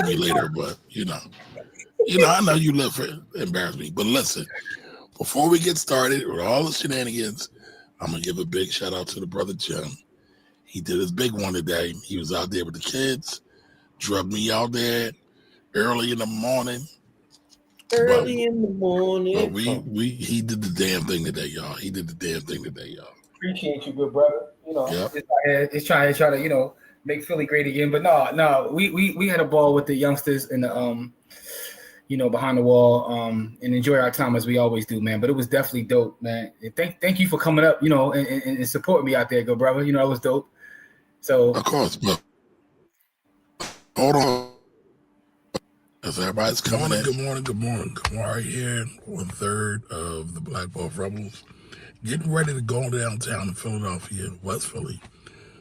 me later, but I know you live for embarrass me. But listen, before we get started with all the shenanigans, I'm gonna give a big shout out to the brother Jim. He did his big one today. He was out there with the kids, drugged me out there early in the morning. But he did the damn thing today, y'all. He did the damn thing today, y'all. Appreciate you, good brother. It's trying to make Philly great again. But no, we had a ball with the youngsters and the behind the wall and enjoy our time as we always do, man. But it was definitely dope, man. And thank you for coming up, and supporting me out there, good brother. It was dope. So of course, but hold on. As everybody's coming in, good morning. Kamari here, 1/3 of the Black Ball Rebels, getting ready to go downtown in Philadelphia, West Philly,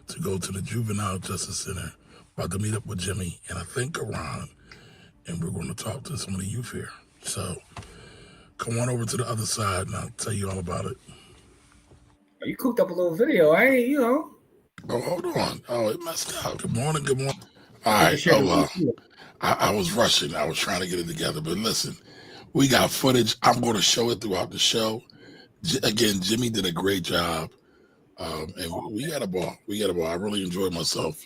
to go to the Juvenile Justice Center. About to meet up with Jimmy and I think Karan, and we're going to talk to some of the youth here. So come on over to the other side and I'll tell you all about it. You cooked up a little video, Oh, hold on. Oh, it messed up. Good morning. All right. I was rushing. I was trying to get it together. But listen, we got footage. I'm going to show it throughout the show. Again, Jimmy did a great job. And we had a ball. I really enjoyed myself.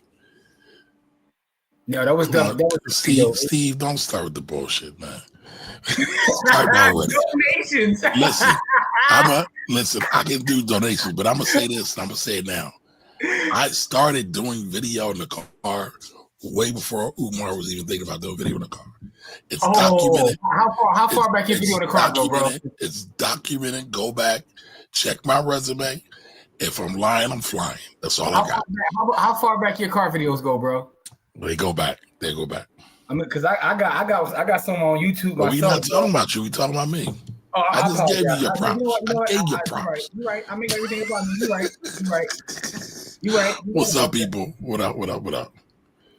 No, that was dumb. Steve, don't start with the bullshit, man. Start down with donations. Listen, I can do donations, but I'm going to say this, and I'm going to say it now. I started doing video in the car way before Umar was even thinking about doing video in the car. It's documented. How far back your video in the car go, bro? It's documented. Go back, check my resume. If I'm lying, I'm flying. That's all I got. How far back your car videos go, bro? They go back. I mean, because I got some on YouTube. But we're not talking about you. We talking about me. I just gave you your props. I gave you props. You're right. I mean everything about me. You're right. What's up, people? What up?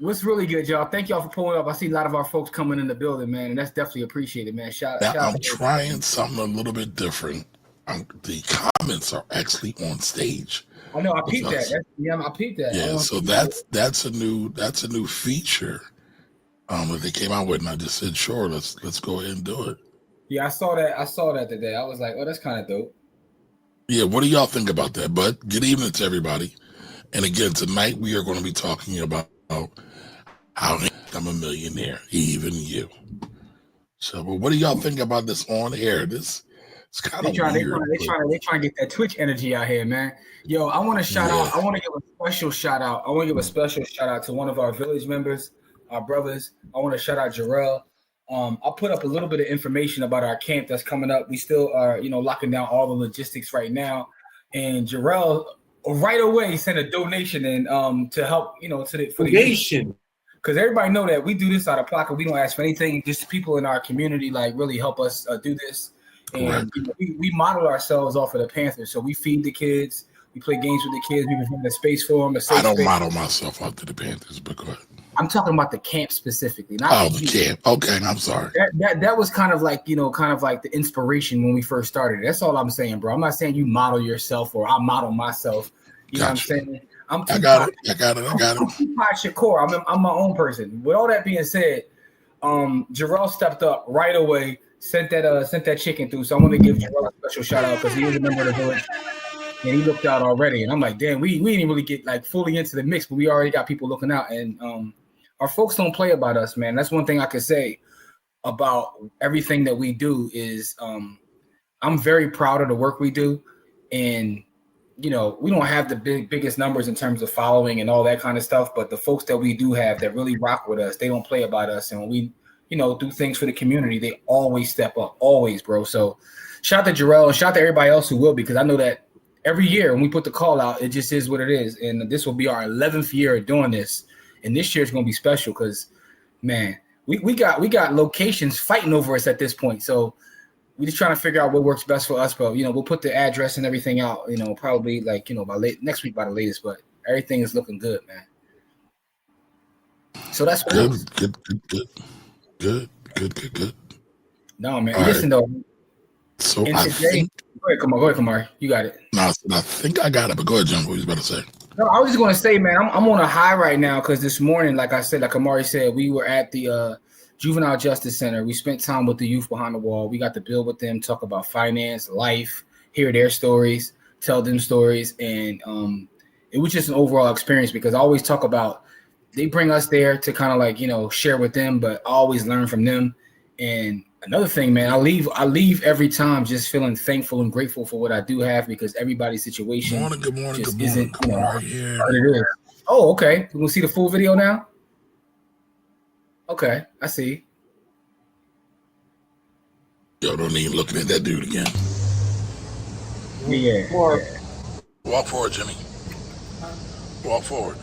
What's really good, y'all? Thank y'all for pulling up. I see a lot of our folks coming in the building, man, and that's definitely appreciated, man. Shout out. I'm trying something a little bit different. The comments are actually on stage. I know. I peeped that. I peeped that. Yeah, so that's a new feature that they came out with, and I just said, sure, let's go ahead and do it. Yeah, I saw that today. I was like, oh, that's kind of dope. Yeah, what do y'all think about that? But good evening to everybody. And again, tonight we are going to be talking about how I'm a millionaire, even you. So, but what do y'all think about this on air? It's kind of weird. They're trying to get that Twitch energy out here, man. Yo, I want to shout out. I want to give a special shout out. To one of our village members, our brothers. I want to shout out Jarrell. I'll put up a little bit of information about our camp that's coming up. We still are, locking down all the logistics right now. And Jarrell right away sent a donation in to help, for the nation. Because everybody know that we do this out of pocket. We don't ask for anything. Just people in our community really help us do this. And we model ourselves off of the Panthers. So we feed the kids. We play games with the kids. We provide a space for them. I don't model myself after the Panthers, but go ahead. I'm talking about the camp specifically. Not the camp. Okay, I'm sorry. That was kind of like the inspiration when we first started. That's all I'm saying, bro. I'm not saying you model yourself or I model myself. You know what I'm saying? I got it. I'm Tupac Shakur. I'm my own person. With all that being said, Jarrell stepped up right away, sent that chicken through. So I want to give Jarrell a special shout out because he was a member of the village. And he looked out already. And I'm like, damn, we didn't really get fully into the mix, but we already got people looking out. And our folks don't play about us, man. That's one thing I could say about everything that we do is I'm very proud of the work we do. And, we don't have the biggest numbers in terms of following and all that kind of stuff. But the folks that we do have that really rock with us, they don't play about us. And when we, do things for the community, they always step up, always, bro. So shout out to Jarrell and shout out to everybody else who will, because I know that every year when we put the call out, it just is what it is. And this will be our 11th year of doing this. And this year is going to be special because, man, we got locations fighting over us at this point. So we're just trying to figure out what works best for us. But, we'll put the address and everything out, probably by next week by the latest. But everything is looking good, man. So that's cool. Good. No, man. Listen, though. So I think... Go ahead, Kamari. You got it. No, I think I got it. But go ahead, John. What you about to say? No, I was just gonna say, man, I'm on a high right now because this morning, like I said, like Amari said, we were at the Juvenile Justice Center. We spent time with the youth behind the wall. We got to build with them, talk about finance, life, hear their stories, tell them stories, and it was just an overall experience because I always talk about they bring us there to kind of like share with them, but I always learn from them. And another thing, man, I leave every time just feeling thankful and grateful for what I do have because everybody's situation good morning, isn't right here. it is. Oh, okay. We gonna see the full video now? Okay, I see. Yo, don't even looking at that dude again. Yeah. Walk forward, Jimmy. Walk forward.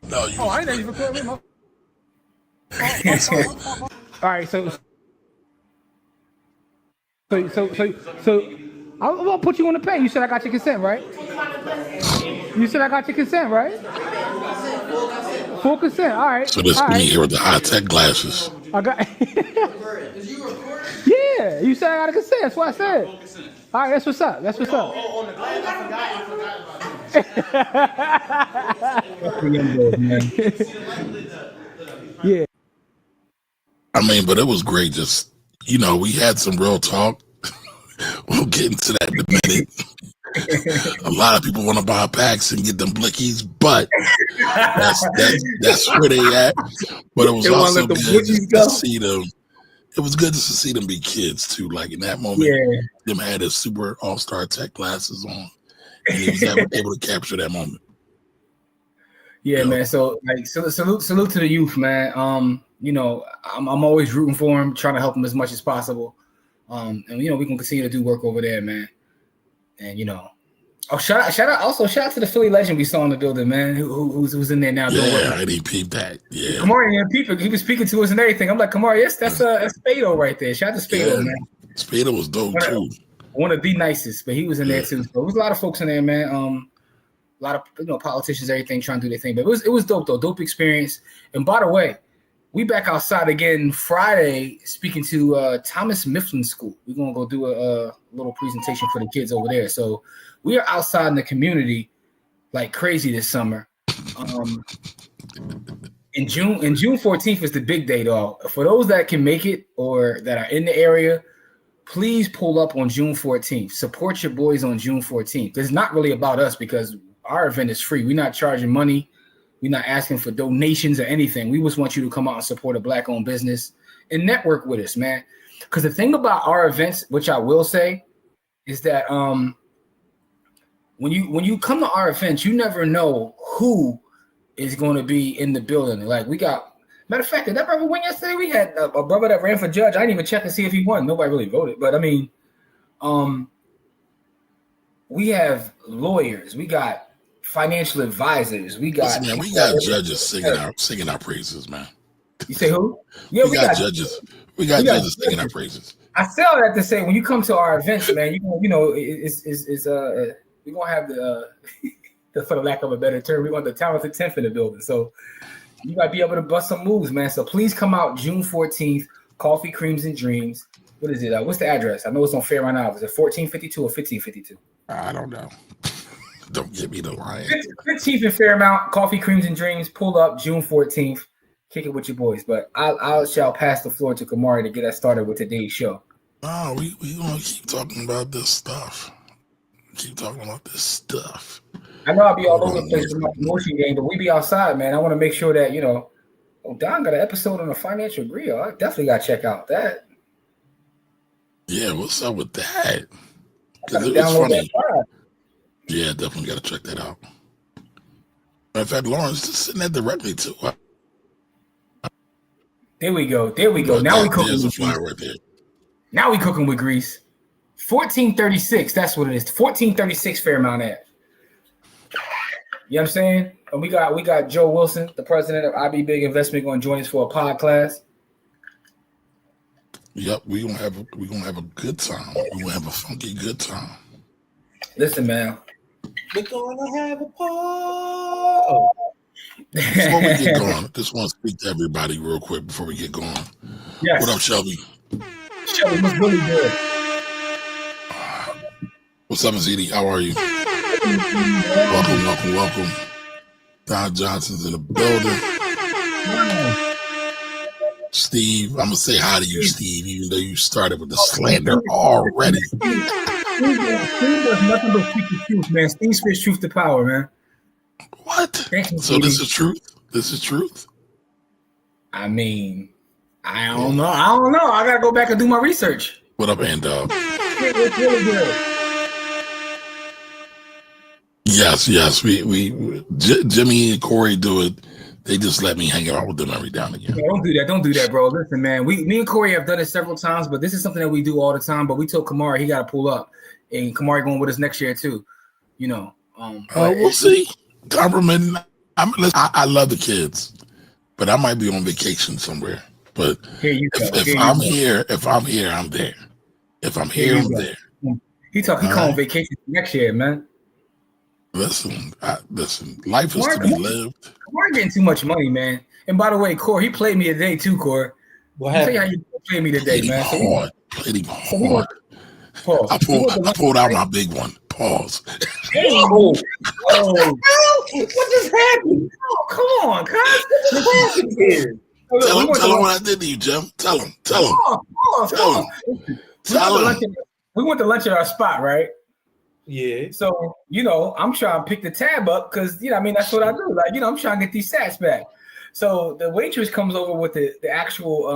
No, you. Oh, I didn't even put him up. All right, so I'm gonna put you on the pen. You said I got your consent, right? You said I got your consent, right? Full consent. All right. So this me here with the high tech glasses. I got. Yeah, you said I got a consent. That's what I said. All right, that's what's up. That's what's up. Yeah. I mean, but it was great. Just we had some real talk. We'll get into that in a minute. A lot of people want to buy packs and get them blickies, but that's where they at. But it was also good to see them. It was good to see them be kids too. Like in that moment, them had his super all-star tech glasses on, and he was able to capture that moment. Yeah, man. So like, salute to the youth, man. I'm always rooting for him, trying to help him as much as possible. And we can continue to do work over there, man. And shout out to the Philly legend we saw in the building, man. Who's in there now? Yeah, I didn't peep that. Yeah, Kamari and people, he was speaking to us and everything. I'm like, Kamari, yes, that's Spado right there. Shout out to Spado, man. Spado was dope too. One of the nicest, but he was in there too. So there was a lot of folks in there, man. A lot of politicians, everything trying to do their thing, but it was dope though. Dope experience. And by the way, we back outside again Friday speaking to Thomas Mifflin School. We're going to go do a little presentation for the kids over there. So we are outside in the community like crazy this summer. In June 14th is the big day, though. For those that can make it or that are in the area, please pull up on June 14th. Support your boys on June 14th. It's not really about us because our event is free. We're not charging money. We're not asking for donations or anything. We just want you to come out and support a Black-owned business and network with us, man. Because the thing about our events, which I will say, is that when you come to our events, you never know who is going to be in the building. Like we got, matter of fact, did that brother win yesterday? We had a brother that ran for judge. I didn't even check to see if he won. Nobody really voted, but I mean, we have lawyers. We got financial advisors. We got judges singing our praises, man. You say who? Yeah, we got judges. We got judges singing our praises. I say all that to say when you come to our events, man, we're gonna have the for the lack of a better term, we want the talented 10th in the building. So you might be able to bust some moves, man. So please come out June 14th, Coffee, Creams, and Dreams. What is it? What's the address? I know it's on Fair right now. Is it 1452 or 1552? I don't know. Don't give me the line. 15th in Fairmount, Coffee, Creams, and Dreams. Pull up June 14th. Kick it with your boys. But I shall pass the floor to Kamari to get us started with today's show. Oh, we gonna keep talking about this stuff. I know I'll be all over the place with my promotion game, but we be outside, man. I want to make sure that, Don got an episode on the financial grill. I definitely got to check out that. Yeah, what's up with that? Because it was funny. Yeah, definitely got to check that out. Matter of fact, Lawrence just sitting there directly too. There we go. Now we cooking with grease. Right there. Now we cooking with grease. 1436. That's what it is. 1436 Fairmount Ave. You know what I'm saying? And we got Joe Wilson, the president of IB Big Investment, going to join us for a podcast. Yep, we gonna have a good time. We gonna have a funky good time. Listen, man. We're gonna have a party. Before we get going, I just want to speak to everybody real quick before we get going. Yes. What up, Shelby? Shelby, what's really good? What's up, Zeddy? How are you? Welcome. Don Johnson's in the building. Steve, I'm gonna say hi to you, Steve, even though you started with the slander already. Steve does nothing but speak the truth, man. Steve spits truth to power, man. What? So this is truth? This is truth? I mean, I don't know. I gotta go back and do my research. What up, Dog? It's really good. Yes. We Jimmy and Corey do it. They just let me hang out with them every now and again. Yeah, don't do that, bro. Listen, man, me and Corey have done it several times, but this is something that we do all the time. But we told Kamari he got to pull up, and Kamari going with us next year too. You know, we'll see. Compliment. I love the kids, but I might be on vacation somewhere. But if I'm here, I'm there. If I'm here, I'm there. He come on vacation next year, man. Listen. Life is to be lived. We're getting too much money, man. And by the way, Corey, he played me today too, Corey. What happened? Tell you how you played me today, man. Played him hard. Pause. I pulled out my big one. Pause. Oh, what just happened? Oh, come on, cuz. What happened here? Tell him what I did to you, Jim. Tell him. We went to lunch at our spot, right? Yeah. So, I'm trying to pick the tab up because, that's what I do. Like, I'm trying to get these sats back. So the waitress comes over with the actual,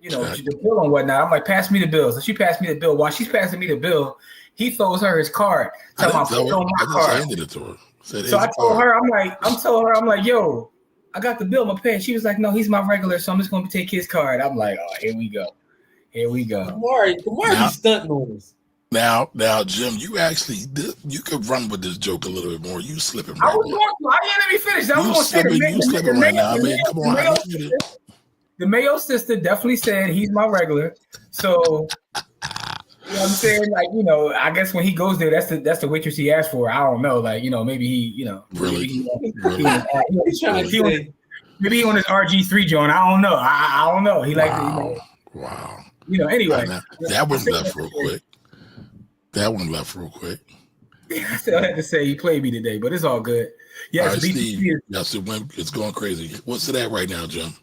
the bill and whatnot. I'm like, pass me the bill. So she passed me the bill. While she's passing me the bill, he throws her his card. I just handed it to her. So I told her, I'm like, yo, I got the bill, my pay. She was like, no, he's my regular, so I'm just going to take his card. I'm like, oh, here we go. Why are you stunting on us? Now, Jim, you could run with this joke a little bit more. You slipping right now. I didn't let me finish. I was going to say you slipping right now. I mean, come on. The Mayo sister definitely said he's my regular. So, you know what I'm saying? Like, I guess when he goes there, that's the waitress he asked for. I don't know. Like, maybe he, really? Maybe he on his RG3 joint. I don't know. I don't know. He Wow. Anyway. That one left real quick. I still had to say he played me today, but it's all good. Yeah, right, Steve. Yes, it's going crazy. What's it at right now, Jim?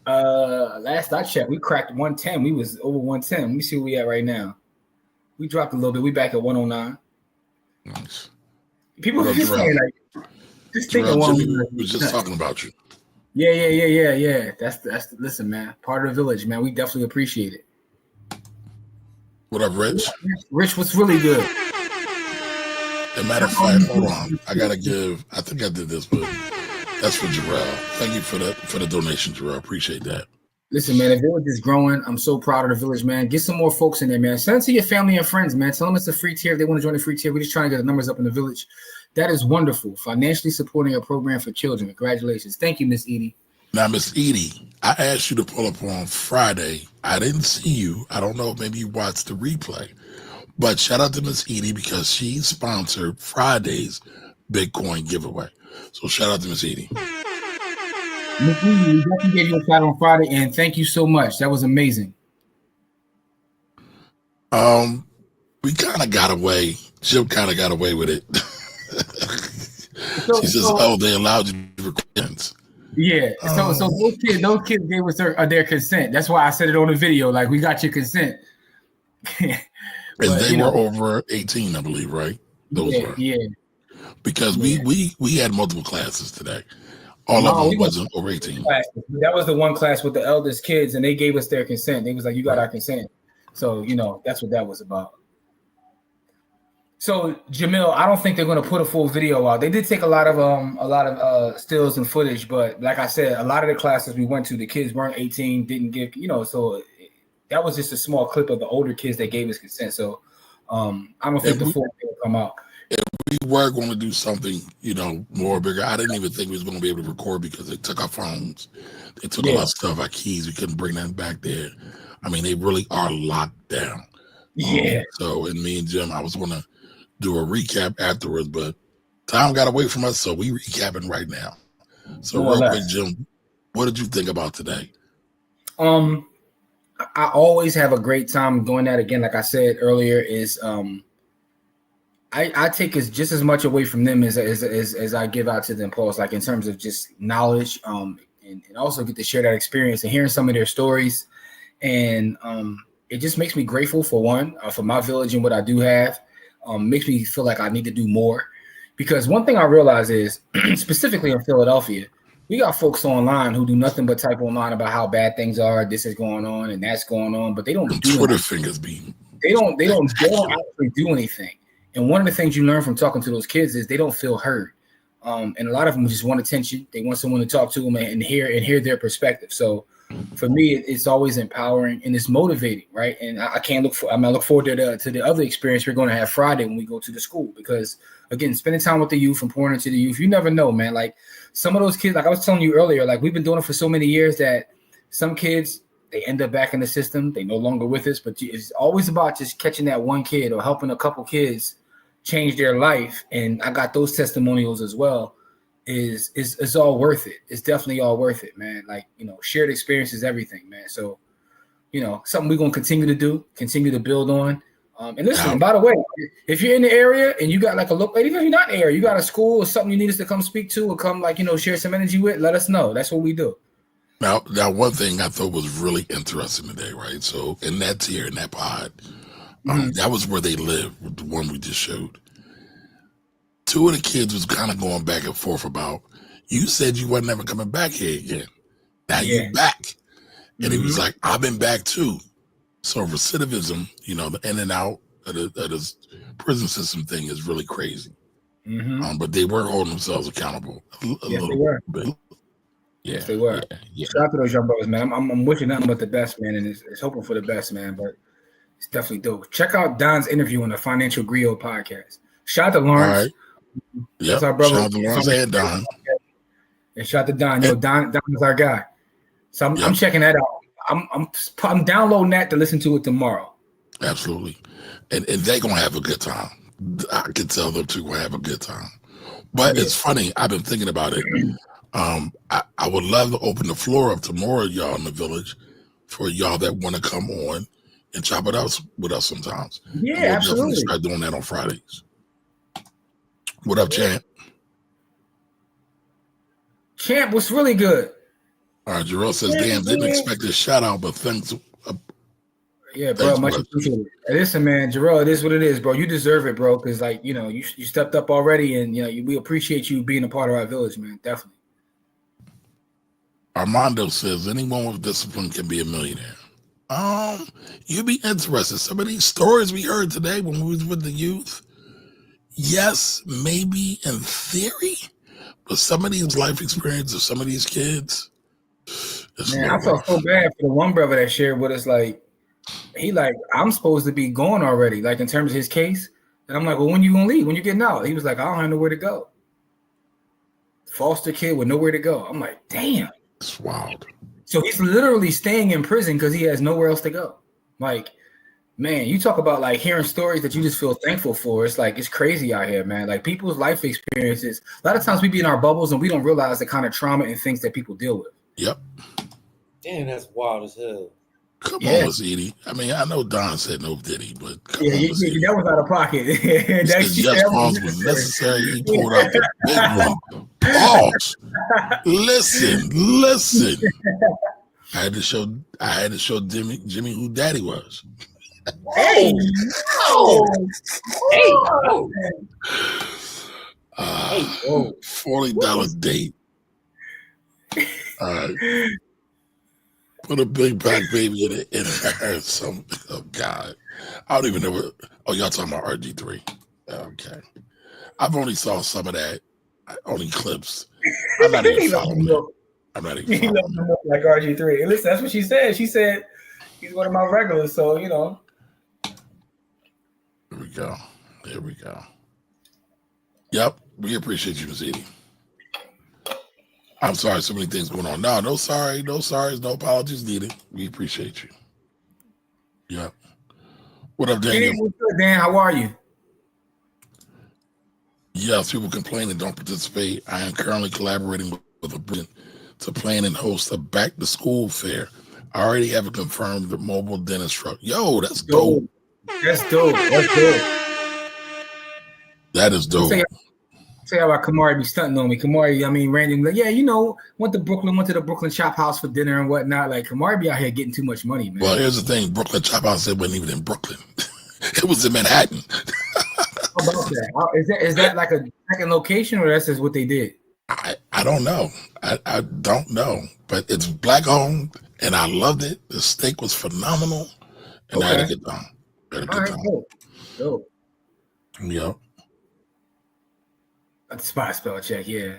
Last I checked, we cracked 110. We was over 110. Let me see where we at right now. We dropped a little bit. We back at 109. Nice. People are just saying like, just thinking we was just talking about you. Yeah. That's listen, man. Part of the village, man. We definitely appreciate it. What up, Rich? Rich was really good. As a matter of fact, hold on. I think I did this, but that's for Jarrell. Thank you for the donation, Jarrell. Appreciate that. Listen, man, the village is growing. I'm so proud of the village, man. Get some more folks in there, man. Send it to your family and friends, man. Tell them it's a free tier if they want to join the free tier. We're just trying to get the numbers up in the village. That is wonderful. Financially supporting a program for children. Congratulations. Thank you, Miss Edie. Now, Miss Edie, I asked you to pull up on Friday. I didn't see you. I don't know. Maybe you watched the replay. But shout out to Miss Edie because she sponsored Friday's Bitcoin giveaway. So shout out to Miss Edie. Miss Edie, we definitely gave you a shout on Friday, and thank you so much. That was amazing. We kind of got away. Jim kind of got away with it. She says, they allowed you to record. Yeah, so those kids gave us their consent. That's why I said it on the video. Like, we got your consent. And they were over 18, I believe, right? Those were. Yeah. Because we had multiple classes today. All of them wasn't over 18. That was the one class with the eldest kids, and they gave us their consent. They was like, you got our consent. So, that's what that was about. So, Jamil, I don't think they're going to put a full video out. They did take a lot of stills and footage, but like I said, a lot of the classes we went to, the kids weren't 18, didn't give, so that was just a small clip of the older kids that gave us consent. So, I don't think the full video will come out. If we were going to do something, more bigger, I didn't even think we was going to be able to record because they took our phones. They took a lot of stuff, our keys. We couldn't bring that back there. I mean, they really are locked down. Yeah. So, and me and Jim, I was going to do a recap afterwards, but time got away from us, so we recapping right now. So real quick, Jim, what did you think about today? I always have a great time doing that. Again, like I said earlier, is I take just as much away from them as I give out to them, Pauls, like in terms of just knowledge, and also get to share that experience and hearing some of their stories. And it just makes me grateful for one, for my village and what I do have. Makes me feel like I need to do more. Because one thing I realize is, specifically in Philadelphia, we got folks online who do nothing but type online about how bad things are, this is going on and that's going on, but they don't do Twitter anything. fingers be They don't actually do anything. And one of the things you learn from talking to those kids is they don't feel heard. And a lot of them just want attention. They want someone to talk to them and hear their perspective. So for me, it's always empowering and it's motivating, right? And I look forward to the other experience we're going to have Friday when we go to the school, because again, spending time with the youth and pouring into the youth, you never know, man. Like some of those kids, like I was telling you earlier, like we've been doing it for so many years that some kids, they end up back in the system. They no longer with us, but it's always about just catching that one kid or helping a couple kids change their life. And I got those testimonials as well. Is all worth it. It's definitely all worth it, man. Like, shared experience is everything, man. So, something we're going to continue to do, continue to build on. And listen, by the way, if you're in the area and you got like a look, even if you're not in the area, you got a school or something you need us to come speak to or come share some energy with, let us know. That's what we do. Now, one thing I thought was really interesting today, right? So in that tier, in that pod, that was where they lived, the one we just showed. Two of the kids was kind of going back and forth about, you said you wasn't ever coming back here again. Now you back. And he was like, I've been back too. So recidivism, the in and out of the prison system thing is really crazy. But they were holding themselves accountable a little bit. Yeah, yes, they were. Yeah. Shout out to those young brothers, man. I'm wishing nothing but the best, man, and it's hoping for the best, man. But it's definitely dope. Check out Don's interview on the Financial Griot podcast. Shout out to Lawrence. All right. That's our brother. Shout out to Lawrence and Don. And shout out to Don. Don is our guy. So I'm checking that out. I'm downloading that to listen to it tomorrow. Absolutely, and they're gonna have a good time. I can tell them too. Gonna have a good time. But it's funny. I've been thinking about it. I would love to open the floor up to more of y'all in the village for y'all that want to come on and chop it up with us sometimes. Yeah, we'll absolutely. Definitely start doing that on Fridays. What up, Champ? Champ was really good. All right, Jarrell says, damn, didn't expect a shout out, but thanks. Yeah, bro, much appreciated. Listen, man, Jarrell, it is what it is, bro. You deserve it, bro, because you stepped up already, and we appreciate you being a part of our village, man. Definitely. Armando says, anyone with discipline can be a millionaire. You'd be interested. Some of these stories we heard today when we was with the youth, yes, maybe in theory, but some of these life experiences of some of these kids, man, I felt so bad for the one brother that shared with us, I'm supposed to be going already, like in terms of his case. And I'm like, well, when you gonna leave? When you getting out? He was like, I don't have nowhere to go. Foster kid with nowhere to go. I'm like, damn. It's wild. So he's literally staying in prison because he has nowhere else to go. Like, man, you talk about like hearing stories that you just feel thankful for. It's like, it's crazy out here, man. Like people's life experiences. A lot of times we be in our bubbles and we don't realize the kind of trauma and things that people deal with. Yep. Damn, that's wild as hell. Come on, Miss Edie. I mean, I know Don said no diddy, but come on, that was out of pocket. Yes, pause was necessary. He pulled out the big one. Pause. Listen. I had to show Jimmy who Daddy was. Hey, $40 date. All right. Put a big black baby in her. Oh God, I don't even know what. Oh, y'all talking about RG3? Okay, I've only saw some of that. Only clips. I'm not even following it. I'm not even following it. Like RG3. And listen, that's what she said. She said he's one of my regulars. So Here we go. Yep, we appreciate you, Ms. Edie. I'm sorry, so many things going on. No sorries, no apologies needed. We appreciate you. Yep. What up, Daniel? What's good, Dan? How are you? Yes, people complain and don't participate. I am currently collaborating with a brand to plan and host a back-to-school fair. I already have it confirmed the mobile dentist truck. Yo, that's dope. That's dope. That is dope. Say how about Kamari be stunting on me. Kamari, I mean, randomly, like, yeah, you know, went to the Brooklyn Chop House for dinner and whatnot. Like, Kamari be out here getting too much money, man. Well, here's the thing. Brooklyn Chop House, it wasn't even in Brooklyn. It was in Manhattan. How about that? Is that like a second location, or that's just what they did? I don't know. I don't know. But it's black owned, and I loved it. The steak was phenomenal, and I had to get down. Dope. Yep. That's spot spell check, yeah.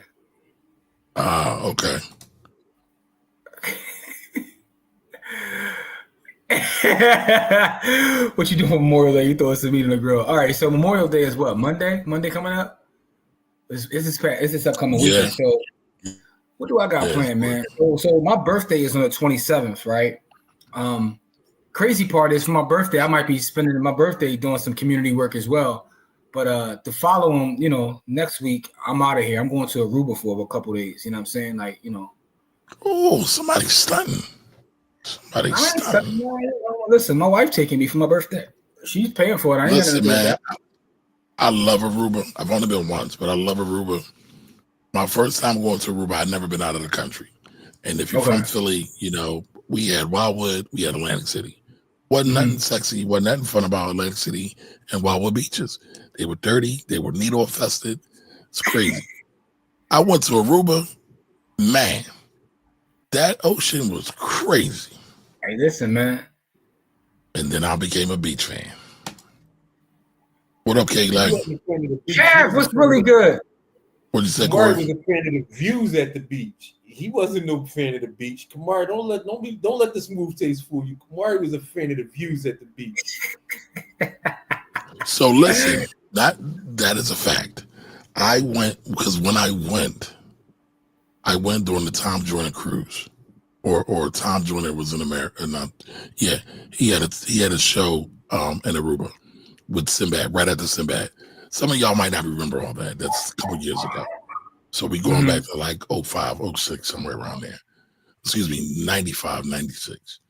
Okay. What you doing Memorial Day? You throw us a meat in the grill. All right, so Memorial Day is what? Monday? Monday coming up? Is this upcoming weekend? So what do I got planned, man? So my birthday is on the 27th, right? Crazy part is for my birthday, I might be spending my birthday doing some community work as well. But the following, you know, next week, I'm out of here. I'm going to Aruba for a couple days. You know what I'm saying? Like, you know. Oh, somebody's stunting. Listen, my wife taking me for my birthday. She's paying for it. Listen, man, I love Aruba. I've only been once, but I love Aruba. My first time going to Aruba, I'd never been out of the country. And if you're from Philly, you know, we had Wildwood, we had Atlantic City. Wasn't nothing sexy, wasn't nothing fun about Atlantic City and Wildwood beaches. They were dirty, they were needle infested. It's crazy. I went to Aruba, man. That ocean was crazy. Hey, listen, man. And then I became a beach fan. What up, K-Lang? Kev, what's really good? What'd you say, Kamari was a fan of the views at the beach. He wasn't no fan of the beach. Kamari, don't let the smooth taste fool you. Kamari was a fan of the views at the beach. So listen, that is a fact. I went because when I went during the Tom Joyner cruise, or Tom Joyner was in America. He had a show in Aruba with Sinbad, right after Sinbad. Some of y'all might not remember all that. That's a couple years ago. So we going back to like 05, 06, somewhere around there. Excuse me, 95, 96.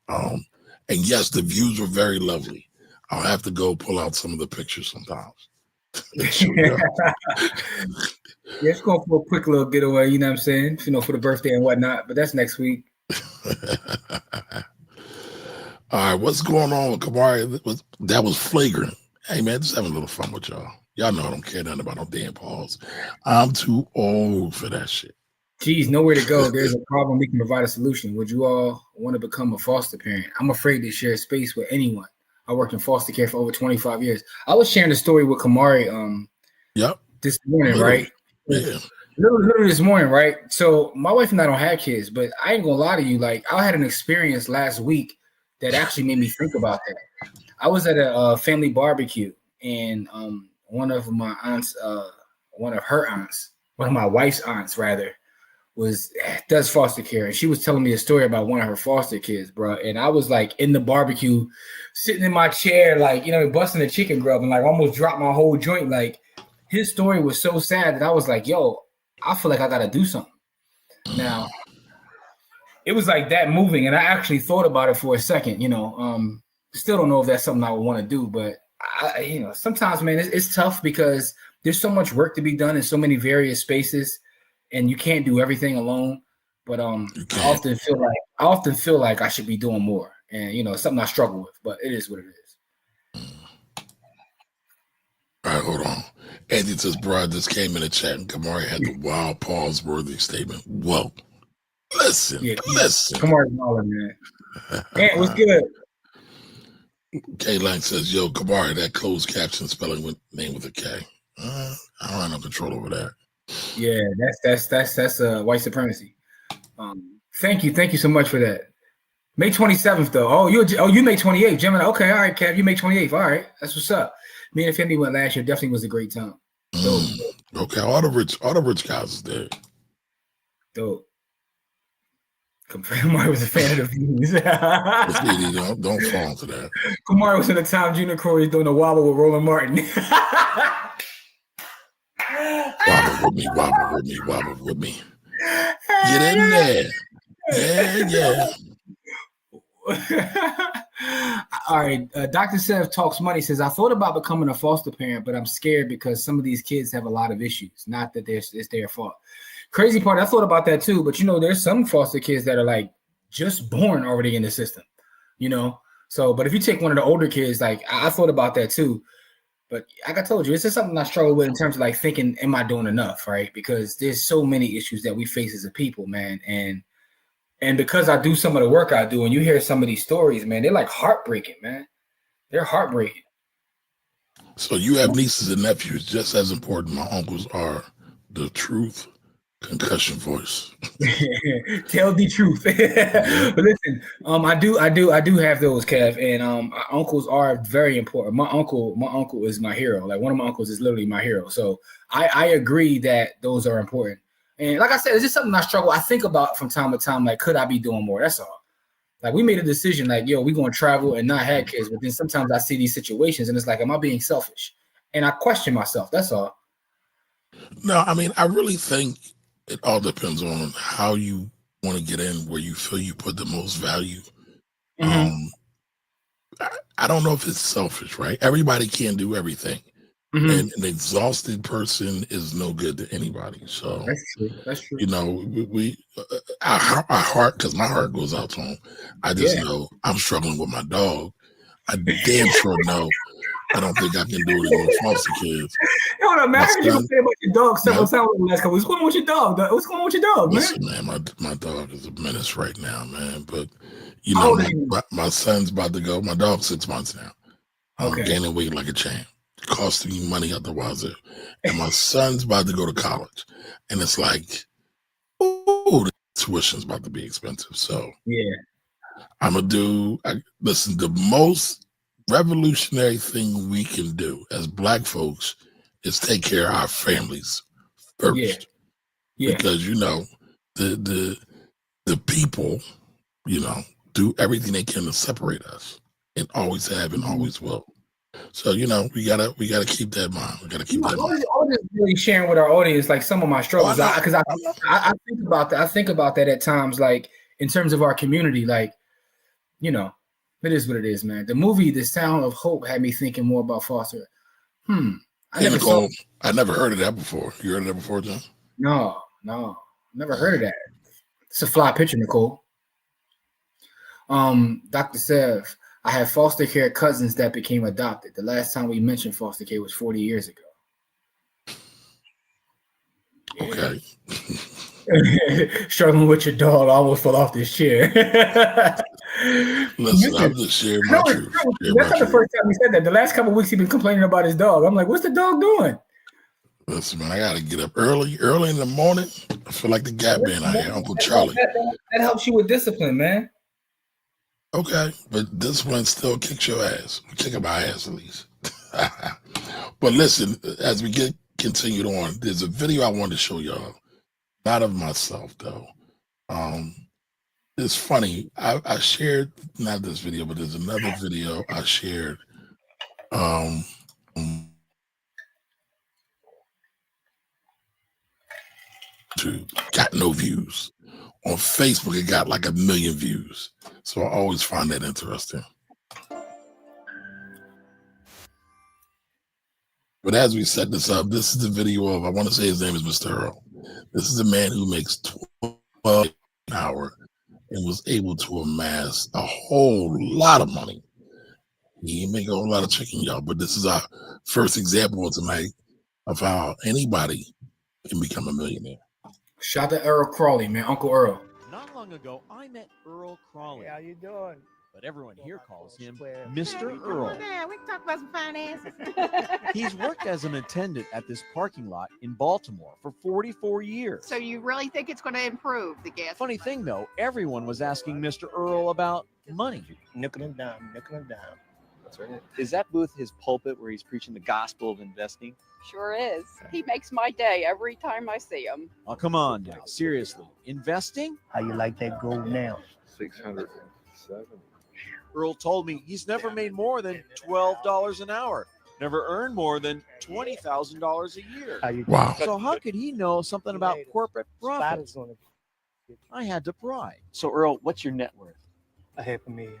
And yes, the views were very lovely. I'll have to go pull out some of the pictures sometimes. Let's go for a quick little getaway, you know what I'm saying? You know, for the birthday and whatnot, but that's next week. All right, what's going on with Kamari? That was flagrant. Hey, man, just having a little fun with y'all. Y'all know I don't care nothing about no damn pause. I'm too old for that shit. Geez, nowhere to go. There's a problem. We can provide a solution. Would you all want to become a foster parent? I'm afraid to share space with anyone. I worked in foster care for over 25 years. I was sharing a story with Kamari this morning, right? Yeah. Literally this morning, right? So my wife and I don't have kids, but I ain't gonna lie to you. Like, I had an experience last week that actually made me think about that. I was at a family barbecue, and one of my aunts, one of my wife's aunts, rather, does foster care, and she was telling me a story about one of her foster kids, bro. And I was like in the barbecue, sitting in my chair, like, you know, busting a chicken grub, and like almost dropped my whole joint. Like, his story was so sad that I was like, yo, I feel like I gotta do something. Now, it was like that moving, and I actually thought about it for a second. You know, still don't know if that's something I would want to do, but sometimes, man, it's tough because there's so much work to be done in so many various spaces, and you can't do everything alone. But I often feel like I should be doing more, and you know, it's something I struggle with. But it is what it is. All right, hold on. Andy says, bro, just came in the chat, and Kamari had the wild pause-worthy statement. Whoa. Listen. Kamari's smaller, man. Ant, what's good? K-Lang says, yo, Kamari, that closed caption spelling with name with a K. I don't have no control over that. Yeah, that's white supremacy. Thank you so much for that. May 27th, though. Oh, you May 28th, Gemini. Okay, all right, Kev, you May 28th. All right, that's what's up. Me and family went last year. Definitely was a great time. Dope. Okay, all the rich guys is there. Dope. Kamari was a fan of the views. Don't fall into that. Kamari was in the Tom Jr. Corey doing the wobble with Roland Martin. Wobble with me. Get in there. Yeah. All right. Dr. Sev Talks Money says, I thought about becoming a foster parent, but I'm scared because some of these kids have a lot of issues. Not that it's their fault. Crazy part, I thought about that too, but there's some foster kids that are like just born already in the system, So, but if you take one of the older kids, like I thought about that too. But like I told you, it's just something I struggle with in terms of like thinking, am I doing enough, right? Because there's so many issues that we face as a people, man. And because I do some of the work I do, and you hear some of these stories, man, they're like heartbreaking, man. They're heartbreaking. So you have nieces and nephews just as important. My uncles are the truth. Concussion voice. Tell the truth. But listen, I do have those, Kev, and our uncles are very important. My uncle is my hero. Like one of my uncles is literally my hero. So I agree that those are important. And like I said, it's just something I struggle. I think about from time to time, like, could I be doing more? That's all. Like we made a decision, like, yo, we're gonna travel and not have kids. But then sometimes I see these situations and it's like, am I being selfish? And I question myself. That's all. No, I mean, I really think it all depends on how you want to get in, where you feel you put the most value. Mm-hmm. I don't know if it's selfish, right? Everybody can't do everything. Mm-hmm. And an exhausted person is no good to anybody. So that's true. We our heart, because my heart goes out to him. I just know I'm struggling with my dog. I damn sure know I don't think I can do it with foster kids. Yo, man, I heard you say about your dog several times in the last couple. What's going on with your dog? What's going on with your dog, man? Listen, man, my dog is a menace right now, man. But my son's about to go. My dog's 6 months now. I'm gaining weight like a champ. Costing me money out the wazoo. And my son's about to go to college. And it's like, the tuition's about to be expensive. So I'm going to listen, the most revolutionary thing we can do as Black folks is take care of our families first. Because, the people, do everything they can to separate us, and always have and always will. So we gotta keep that in mind. We gotta keep that in mind. I was just really sharing with our audience like some of my struggles, because I think about that. I think about that at times, like in terms of our community, like it is what it is, man. The movie The Sound of Hope had me thinking more about foster. I never heard of that before. You heard of that before, John? No, never heard of that. It's a fly picture, Nicole. Dr. Sev, I have foster care cousins that became adopted. The last time we mentioned foster care was 40 years ago. Okay. Struggling with your dog, I almost fell off this chair. Listen, I'm just sharing my truth. That's not the first time he said that. The last couple of weeks, he's been complaining about his dog. I'm like, what's the dog doing? Listen, man, I got to get up early in the morning. I feel like the Gap Man out here, Uncle Charlie. That helps you with discipline, man. Okay, but discipline still kicks your ass. We kick my ass at least. But listen, as we continued on, there's a video I wanted to show y'all. Not of myself, though. It's funny. I shared, not this video, but there's another video I shared. Got no views. On Facebook, it got like 1 million views. So I always find that interesting. But as we set this up, this is the video of, I want to say his name is Mr. Earl. This is a man who makes $12 an hour and was able to amass a whole lot of money. He didn't make a whole lot of chicken, y'all, but this is our first example tonight of how anybody can become a millionaire. Shout out to Earl Crawley, man, Uncle Earl. Not long ago, I met Earl Crawley. Hey, how you doing? But everyone here calls him Mr. Earl. Yeah, we can talk about some finances. He's worked as an attendant at this parking lot in Baltimore for 44 years. So you really think it's going to improve the gas? Funny thing, though, everyone was asking Mr. Earl about money. Nickel and dime, nickel and dime. That's right. Is that booth his pulpit where he's preaching the gospel of investing? Sure is. He makes my day every time I see him. Oh, come on now. Seriously. Investing? How you like that gold now? 607. Earl told me he's never made more than $12 an hour. Never earned more than $20,000 a year. Wow. So how could he know something about corporate profits? I had to pry. So, Earl, what's your net worth? $500,000.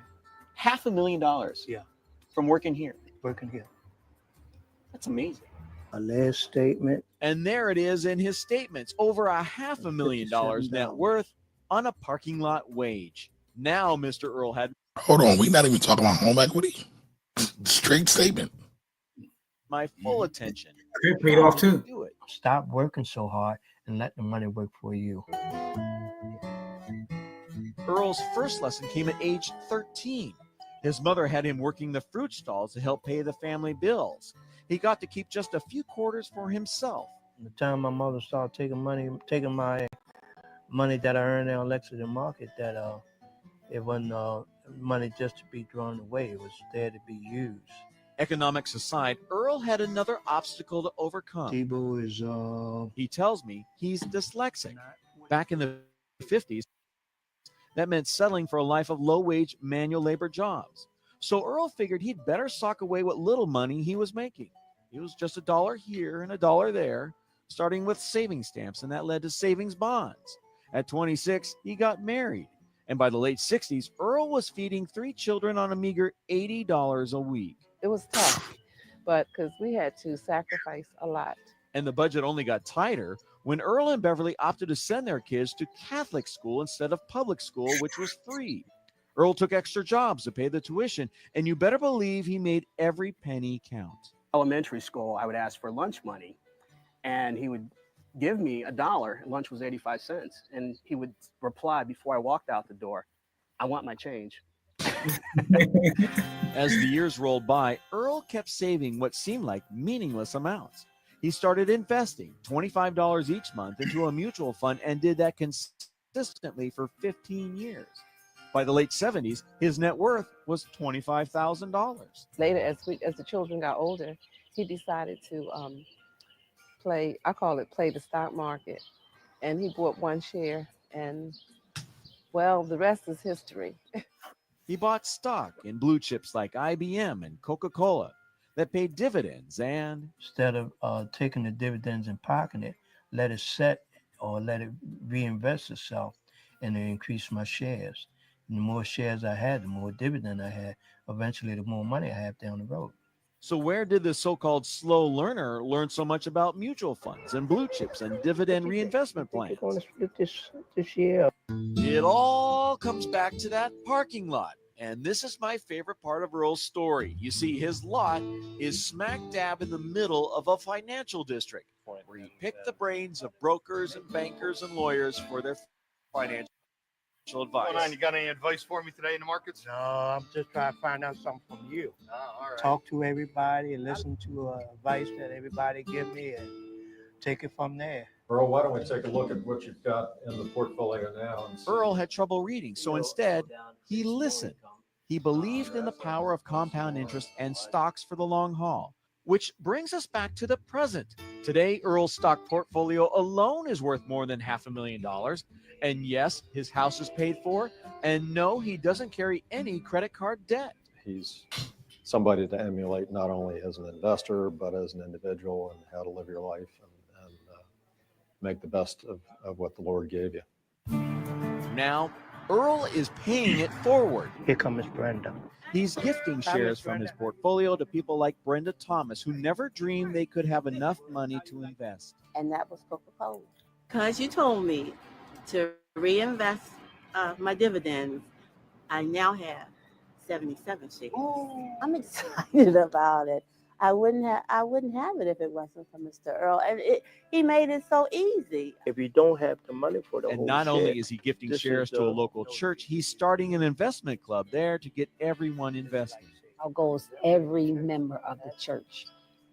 $500,000. Yeah. From working here. Working here. That's amazing. A last statement. And there it is in his statements. Over $500,000 net $57. worth on a parking lot wage. Now Mr. Earl had Hold on, we not even talking about home equity. Straight statement. my full attention. It paid off too. Do it. Stop working so hard and let the money work for you. Earl's first lesson came at age 13. His mother had him working the fruit stalls to help pay the family bills. He got to keep just a few quarters for himself. The time my mother started taking my money that I earned on Lexington Market, that it wasn't money just to be thrown away. It was there to be used. Economics aside, Earl had another obstacle to overcome. Tebow is He tells me he's dyslexic. Back in the 50s, that meant settling for a life of low-wage manual labor jobs. So Earl figured he'd better sock away what little money he was making. It was just $1 here and $1 there, starting with savings stamps, and that led to savings bonds. At 26, he got married. And by the late 60s, Earl was feeding 3 children on a meager $80 a week. It was tough, but because we had to sacrifice a lot. And the budget only got tighter when Earl and Beverly opted to send their kids to Catholic school instead of public school, which was free. Earl took extra jobs to pay the tuition, and you better believe he made every penny count. Elementary school, I would ask for lunch money, and he would give me $1. Lunch was 85 cents, and he would reply before I walked out the door, "I want my change." As the years rolled by, Earl kept saving what seemed like meaningless amounts. He started investing $25 each month into a mutual fund and did that consistently for 15 years. By the late 70s, his net worth was $25,000. Later, as the children got older, he decided to play the stock market. And he bought 1 share, and well, the rest is history. He bought stock in blue chips like IBM and Coca-Cola that paid dividends, and instead of taking the dividends and pocketing it, let it set or let it reinvest itself, and it increased my shares. And the more shares I had, the more dividend I had. Eventually, the more money I have down the road. So where did the so-called slow learner learn so much about mutual funds and blue chips and dividend reinvestment plans? We're going to split this year. It all comes back to that parking lot. And this is my favorite part of Earl's story. You see, his lot is smack dab in the middle of a financial district where he picked the brains of brokers and bankers and lawyers for their financial advice. What's going on? You got any advice for me today in the markets? No, I'm just trying to find out something from you. All right. Talk to everybody and listen to advice that everybody give me and take it from there. Earl, why don't we take a look at what you've got in the portfolio now? And Earl had trouble reading, so instead, he listened. He believed in the power of compound interest and stocks for the long haul, which brings us back to the present. Today, Earl's stock portfolio alone is worth more than $500,000. And yes, his house is paid for. And no, he doesn't carry any credit card debt. he's somebody to emulate, not only as an investor, but as an individual, and how to live your life and make the best of what the Lord gave you. Now, Earl is paying it forward. Here comes Brenda. He's gifting shares from his portfolio to people like Brenda Thomas, who never dreamed they could have enough money to invest. And that was Coca-Cola. Because you told me to reinvest my dividends, I now have 77 shares. I'm excited about it. I wouldn't have it if it wasn't for Mr. Earl. And he made it so easy. If you don't have the money for the And whole not share, only is he gifting this shares is, to a local church, he's starting an investment club there to get everyone investing. Our goal is every member of the church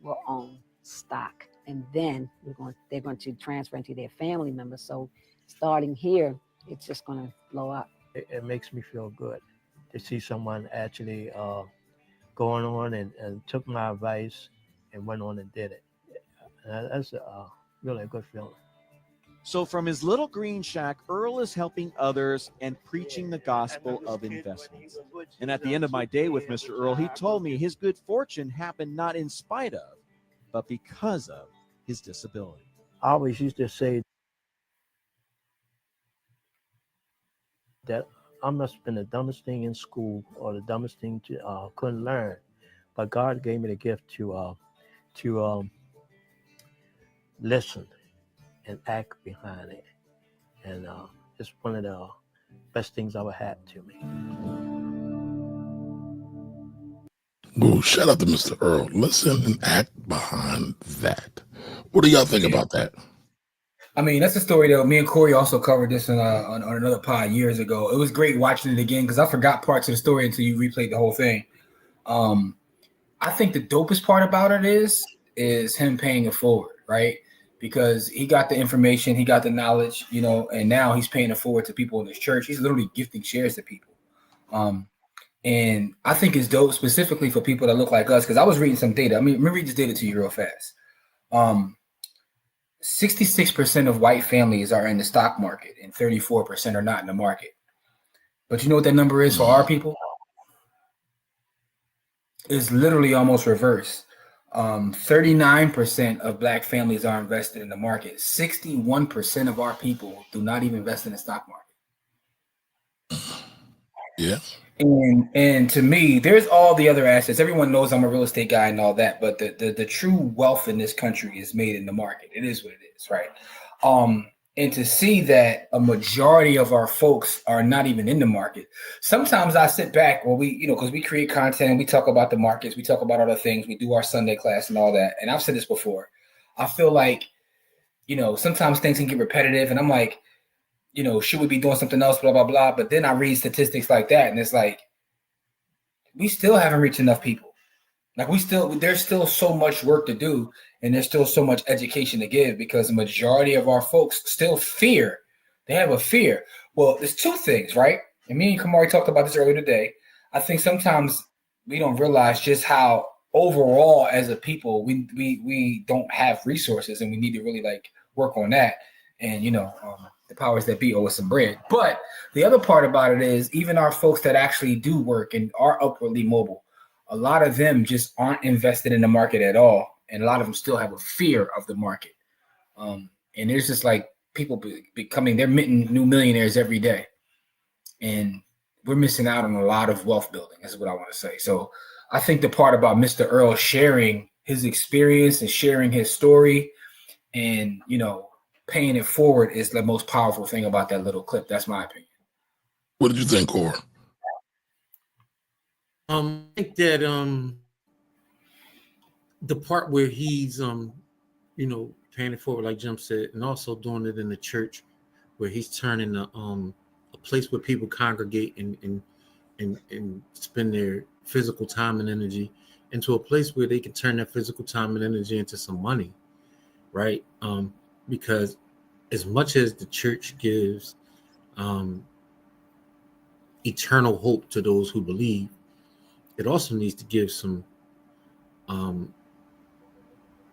will own stock, and then they're going to transfer into their family members. So starting here, it's just going to blow up. It makes me feel good to see someone actually going on and took my advice and went on and did it. That's really a good feeling. So from his little green shack, Earl is helping others and preaching the gospel of investments. And at the end of my day with Mr. Earl, he told me his good fortune happened not in spite of, but because of his disability. I always used to say that I must have been the dumbest thing in school or the dumbest thing to couldn't learn, but God gave me the gift to listen and act behind it, and it's one of the best things ever happened to me. Ooh, shout out to Mr. Earl. Listen and act behind that. What do y'all think about that? I mean, that's a story that me and Corey also covered this on another pod years ago. It was great watching it again because I forgot parts of the story until you replayed the whole thing. I think the dopest part about it is him paying it forward, right? Because he got the information, he got the knowledge, you know, and now he's paying it forward to people in his church. He's literally gifting shares to people. And I think it's dope specifically for people that look like us, because I was reading some data. I mean, let me read this data to you real fast. 66% of white families are in the stock market and 34% are not in the market. But you know what that number is for our people? It's literally almost reverse. 39% of black families are invested in the market. 61% of our people do not even invest in the stock market. Yeah. And to me, there's all the other assets. Everyone knows I'm a real estate guy and all that, but the true wealth in this country is made in the market. It is what it is, right? And to see that a majority of our folks are not even in the market. Sometimes I sit back when we, because we create content, we talk about the markets, we talk about other things, we do our Sunday class and all that. And I've said this before. I feel like, sometimes things can get repetitive, and I'm like, should we be doing something else, blah, blah, blah. But then I read statistics like that, and it's like, we still haven't reached enough people. Like there's still so much work to do, and there's still so much education to give, because the majority of our folks still fear. They have a fear. Well, there's two things, right? And me and Kamari talked about this earlier today. I think sometimes we don't realize just how overall as a people, we don't have resources, and we need to really work on that. And, the powers that be owe us some bread. But the other part about it is even our folks that actually do work and are upwardly mobile, a lot of them just aren't invested in the market at all. And a lot of them still have a fear of the market. And there's just people becoming, they're minting new millionaires every day. And we're missing out on a lot of wealth building, is what I want to say. So I think the part about Mr. Earl sharing his experience and sharing his story and, paying it forward is the most powerful thing about that little clip. That's my opinion. What did you think, Cor? I think that the part where he's paying it forward, like Jim said, and also doing it in the church, where he's turning a place where people congregate and spend their physical time and energy into a place where they can turn their physical time and energy into some money, right? Because as much as the church gives eternal hope to those who believe, it also needs to give some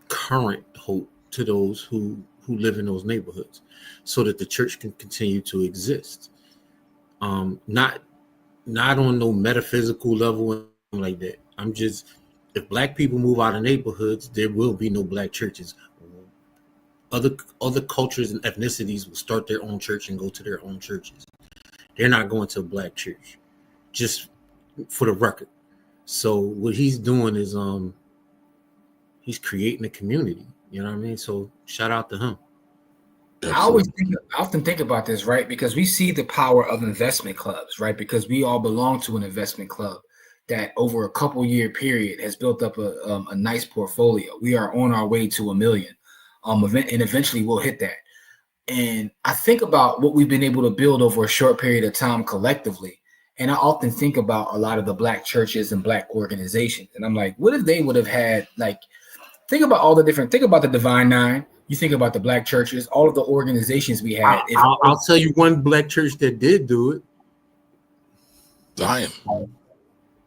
current hope to those who live in those neighborhoods, so that the church can continue to exist. Not on no metaphysical level like that. If black people move out of neighborhoods, there will be no black churches. Other cultures and ethnicities will start their own church and go to their own churches. They're not going to a black church, just for the record. So what he's doing is he's creating a community. You know what I mean? So shout out to him. I often think about this, right? Because we see the power of investment clubs, right? Because we all belong to an investment club that over a couple year period has built up a nice portfolio. We are on our way to $1 million. And eventually we'll hit that. And I think about what we've been able to build over a short period of time collectively. And I often think about a lot of the black churches and black organizations. And I'm like, what if they would have had, think about the Divine Nine. You think about the black churches, all of the organizations we had. I'll tell you one black church that did do it. Zion.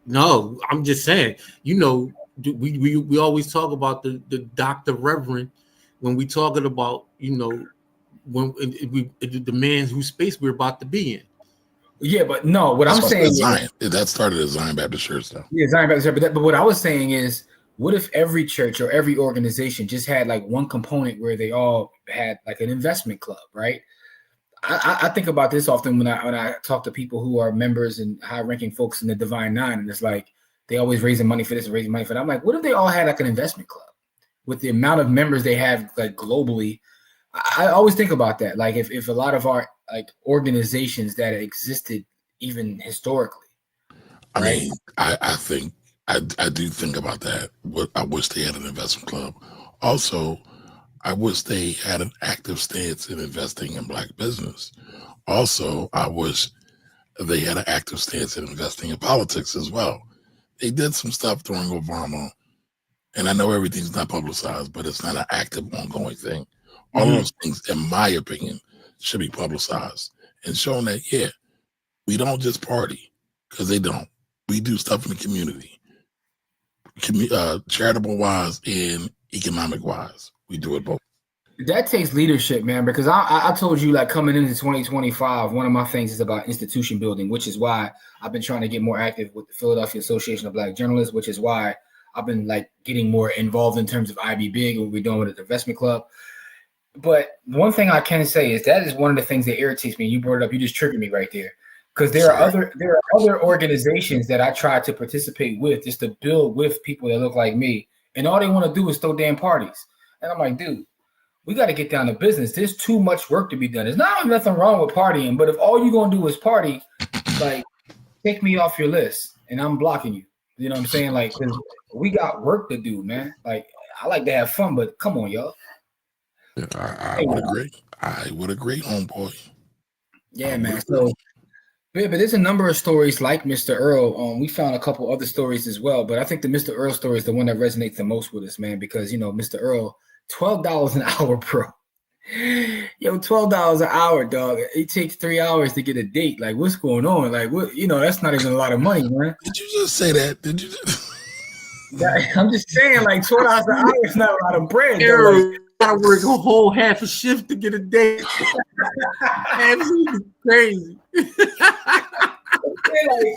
No, I'm just saying, we always talk about the Dr. Reverend when we talking about, when the man whose space we're about to be in. Yeah, but no, what I'm saying Zion. That started as Zion Baptist Church, though. Yeah, Zion Baptist Church. But what I was saying is, what if every church or every organization just had one component where they all had an investment club, right? I think about this often when I talk to people who are members and high-ranking folks in the Divine Nine, and it's like they always raising money for this and raising money for that. I'm like, what if they all had like an investment club with the amount of members they have like globally? I always think about that. Like if a lot of our like organizations that existed even historically. I mean, I think I do think about that. I wish they had an investment club. Also, I wish they had an active stance in investing in Black business. Also, I wish they had an active stance in investing in politics as well. They did some stuff during Obama, and I know everything's not publicized, but it's not an active, ongoing thing. All of those things, in my opinion, should be publicized and shown that, yeah, we don't just party, because they don't. We do stuff in the community, charitable wise and economic wise. We do it both. That takes leadership, man, because I told you, like, coming into 2025, one of my things is about institution building, which is why I've been trying to get more active with the Philadelphia Association of Black Journalists, which is why I've been like getting more involved in terms of IB Big and what we're doing with the investment club. But one thing I can say is that is one of the things that irritates me. You brought it up. You just triggered me right there. Because there are other organizations that I try to participate with just to build with people that look like me. And all they want to do is throw damn parties. And I'm like, dude, we got to get down to business. There's too much work to be done. There's not nothing wrong with partying, but if all you're going to do is party, like, take me off your list and I'm blocking you. You know what I'm saying? Like, we got work to do, man. Like, I like to have fun, but come on, y'all. Yeah, I would agree. I would agree, homeboy. Yeah, man. So, but there's a number of stories like Mr. Earl. We found a couple other stories as well, but I think the Mr. Earl story is the one that resonates the most with us, man, because, you know, Mr. Earl, $12 an hour, bro. Yo, $12 an hour, dog. It takes 3 hours to get a date. Like, what's going on? Like, what? You know, that's not even a lot of money, man. Did you just say that? Did you? I'm just saying, like, $12 an hour is not a lot of bread. Like, I work a whole half a shift to get a date. Absolutely crazy.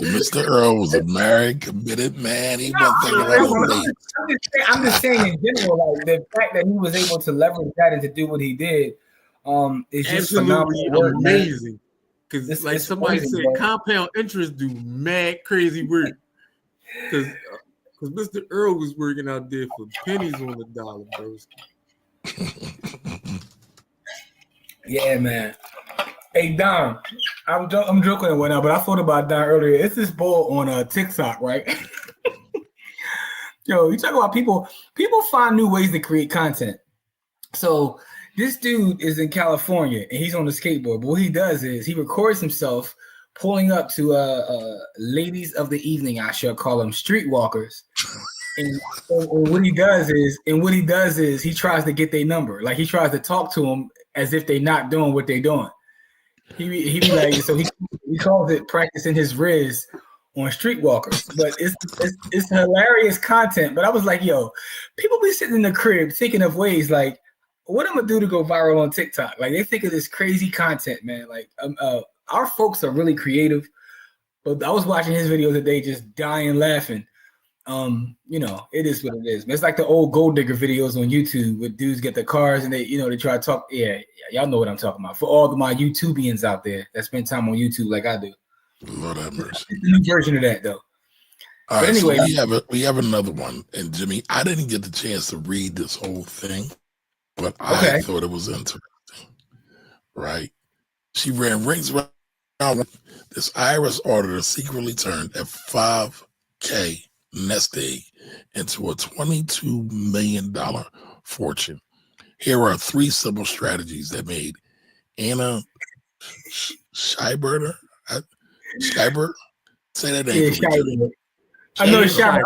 Mr. Earl was a married, committed man. He wasn't thinking about dates. I'm just saying in general, like the fact that he was able to leverage that and to do what he did, is just absolutely work, amazing. Because, like somebody amazing, said, bro. compound interest do mad crazy work. Because Mr. Earl was working out there for pennies on the dollar, bro. Yeah, man. Hey, Don, I'm joking and whatnot, but I thought about Don earlier. It's this bull on TikTok, right? Yo, you talk about people find new ways to create content. So this dude is in California and he's on the skateboard. But what he does is he records himself pulling up to ladies of the evening, I shall call them streetwalkers. And what he does is he tries to get their number. Like he tries to talk to them as if they're not doing what they're doing. He be like, so he calls it practicing his riz on streetwalkers. But it's hilarious content. But I was like, yo, people be sitting in the crib thinking of ways like, what I'm gonna do to go viral on TikTok? Like they think of this crazy content, man. Like our folks are really creative. But I was watching his video today, just dying laughing. You know, it is what it is. It's like the old gold digger videos on YouTube where dudes get the cars and they try to talk. Yeah, y'all know what I'm talking about. For all of my YouTubians out there that spend time on YouTube like I do. Lord have mercy. It's a new version of that though. All right, anyway, so we have another one. And Jimmy, I didn't get the chance to read this whole thing, but I thought it was interesting. Right? She ran rings around. This IRS auditor secretly turned a $5K nest egg into a $22 million fortune. Here are 3 simple strategies that made Anna Schreiber. Say that name. Yeah, I know Schreiber.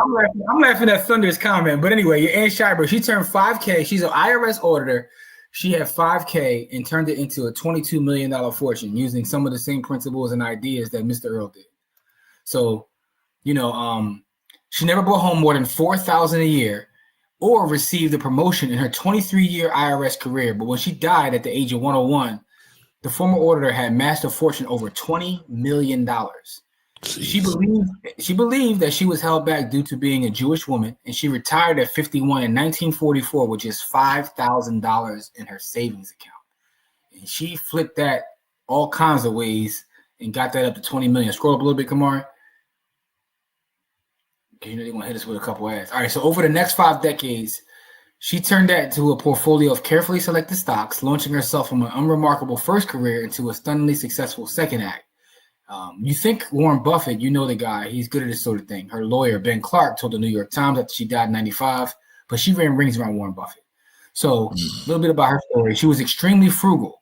I'm laughing at Thunder's comment, but anyway, Ann Schreiber, she turned 5K. She's an IRS auditor. She had 5K and turned it into a $22 million fortune using some of the same principles and ideas that Mr. Earl did. So, she never brought home more than $4,000 a year or received a promotion in her 23-year IRS career. But when she died at the age of 101, the former auditor had amassed a fortune over $20 million. She believed that she was held back due to being a Jewish woman, and she retired at 51 in 1944 with just $5,000 in her savings account. And she flipped that all kinds of ways and got that up to 20 million. Scroll up a little bit, Kamari. Okay, you know they're gonna hit us with a couple ads. All right, so over the next 5 decades, she turned that into a portfolio of carefully selected stocks, launching herself from an unremarkable first career into a stunningly successful second act. You think Warren Buffett, you know the guy, he's good at this sort of thing. Her lawyer, Ben Clark, told the New York Times that she died in 95, but she ran rings around Warren Buffett. So a little bit about her story. She was extremely frugal.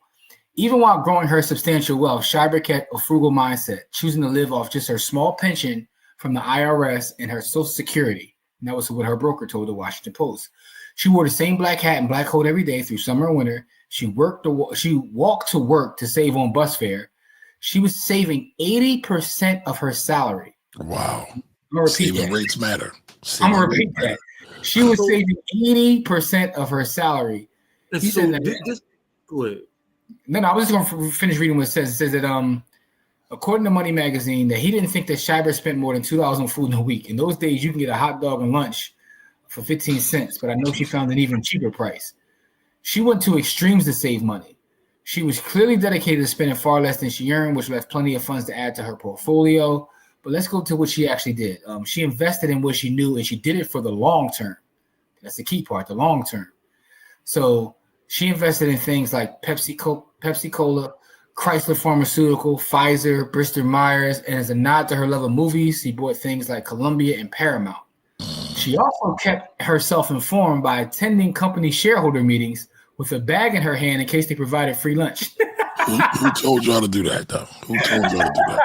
Even while growing her substantial wealth, Schreiber kept a frugal mindset, choosing to live off just her small pension from the IRS and her Social Security. And that was what her broker told the Washington Post. She wore the same black hat and black coat every day through summer and winter. She walked to work to save on bus fare. She was saving 80% of her salary. Wow. I'm gonna repeat Saving that. rates matter. I'm gonna repeat that. She was saving 80% of her salary. And He so said that, this, go ahead. No, I was just going to finish reading what it says. It says that according to Money Magazine, that he didn't think that Schreiber spent more than $2 on food in a week. In those days, you can get a hot dog and lunch for 15 cents, but I know she found an even cheaper price. She went to extremes to save money. She was clearly dedicated to spending far less than she earned, which left plenty of funds to add to her portfolio. But let's go to what she actually did. She invested in what she knew, and she did it for the long term. That's the key part, the long term. So she invested in things like Pepsi Cola, Chrysler Pharmaceutical, Pfizer, Bristol Myers, and as a nod to her love of movies, she bought things like Columbia and Paramount. She also kept herself informed by attending company shareholder meetings with a bag in her hand in case they provided free lunch. Who told y'all to do that, though? Who told y'all to do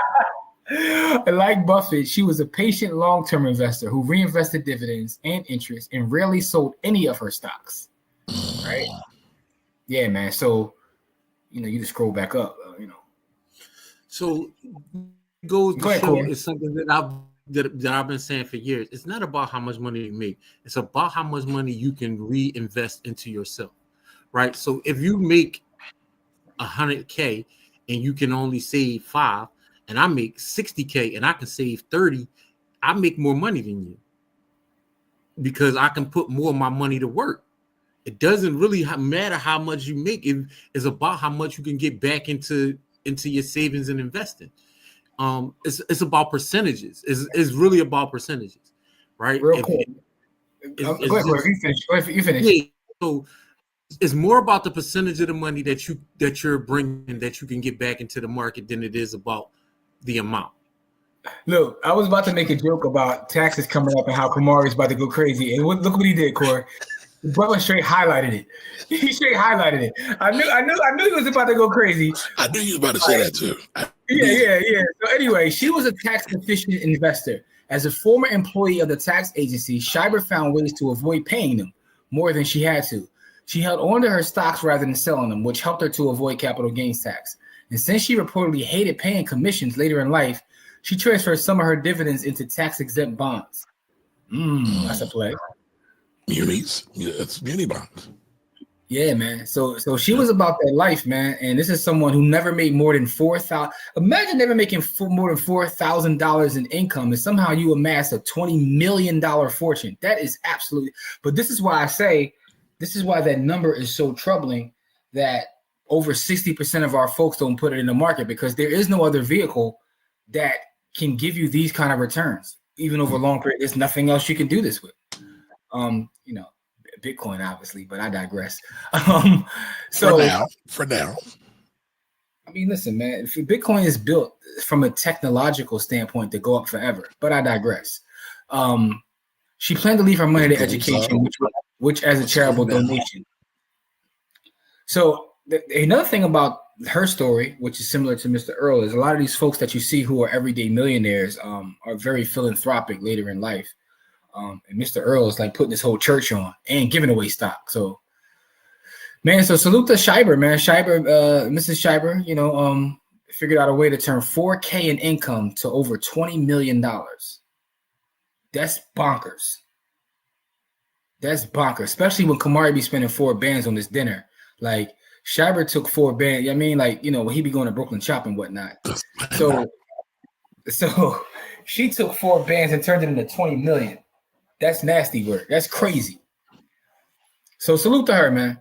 that? Like Buffett, she was a patient long-term investor who reinvested dividends and interest and rarely sold any of her stocks. Right? Yeah, man. So, you just scroll back up, So goes to ahead, show Corey. is something that I've been saying for years. It's not about how much money you make. It's about how much money you can reinvest into yourself, right? So if you make $100K and you can only save 5, and I make $60K and I can save 30, I make more money than you because I can put more of my money to work. It doesn't really matter how much you make. It's about how much you can get back into your savings and investing. It's about percentages. It's really about percentages, right? Real quick. Go ahead, Corey. You finish. Yeah, so it's more about the percentage of the money that you're bringing that you can get back into the market than it is about the amount. Look, I was about to make a joke about taxes coming up and how Kamari's about to go crazy, and look what he did, Corey. The brother straight highlighted it. He straight highlighted it. I knew he was about to go crazy. I knew you was about to say that too. Yeah. So anyway, she was a tax efficient investor. As a former employee of the tax agency, Schreiber found ways to avoid paying them more than she had to. She held on to her stocks rather than selling them, which helped her to avoid capital gains tax. And since she reportedly hated paying commissions later in life, she transferred some of her dividends into tax-exempt bonds. That's a play. Munis. Yeah, it's muni bonds. Yeah, man. So she was about that life, man. And this is someone who never made more than $4,000. Imagine never making more than $4,000 in income, and somehow you amass a $20 million fortune. That is absolutely. But this is why I say, this is why that number is so troubling. That over 60% of our folks don't put it in the market because there is no other vehicle that can give you these kind of returns, even over a long period. There's nothing else you can do this with. Bitcoin, obviously, but I digress. For now. I mean, listen, man, Bitcoin is built from a technological standpoint to go up forever, but I digress. She planned to leave her money to education, which as a charitable donation. So another thing about her story, which is similar to Mr. Earl, is a lot of these folks that you see who are everyday millionaires are very philanthropic later in life. And Mr. Earl is like putting this whole church on and giving away stock. So, man, so salute to Schreiber, man. Mrs. Schreiber, figured out a way to turn $4K in income to over $20 million. That's bonkers. That's bonkers, especially when Kamari be spending 4 bands on this dinner. Like, Schreiber took 4 bands. I mean, like, when he be going to Brooklyn Chop and whatnot. So she took 4 bands and turned it into 20 million. That's nasty work. That's crazy. So salute to her, man.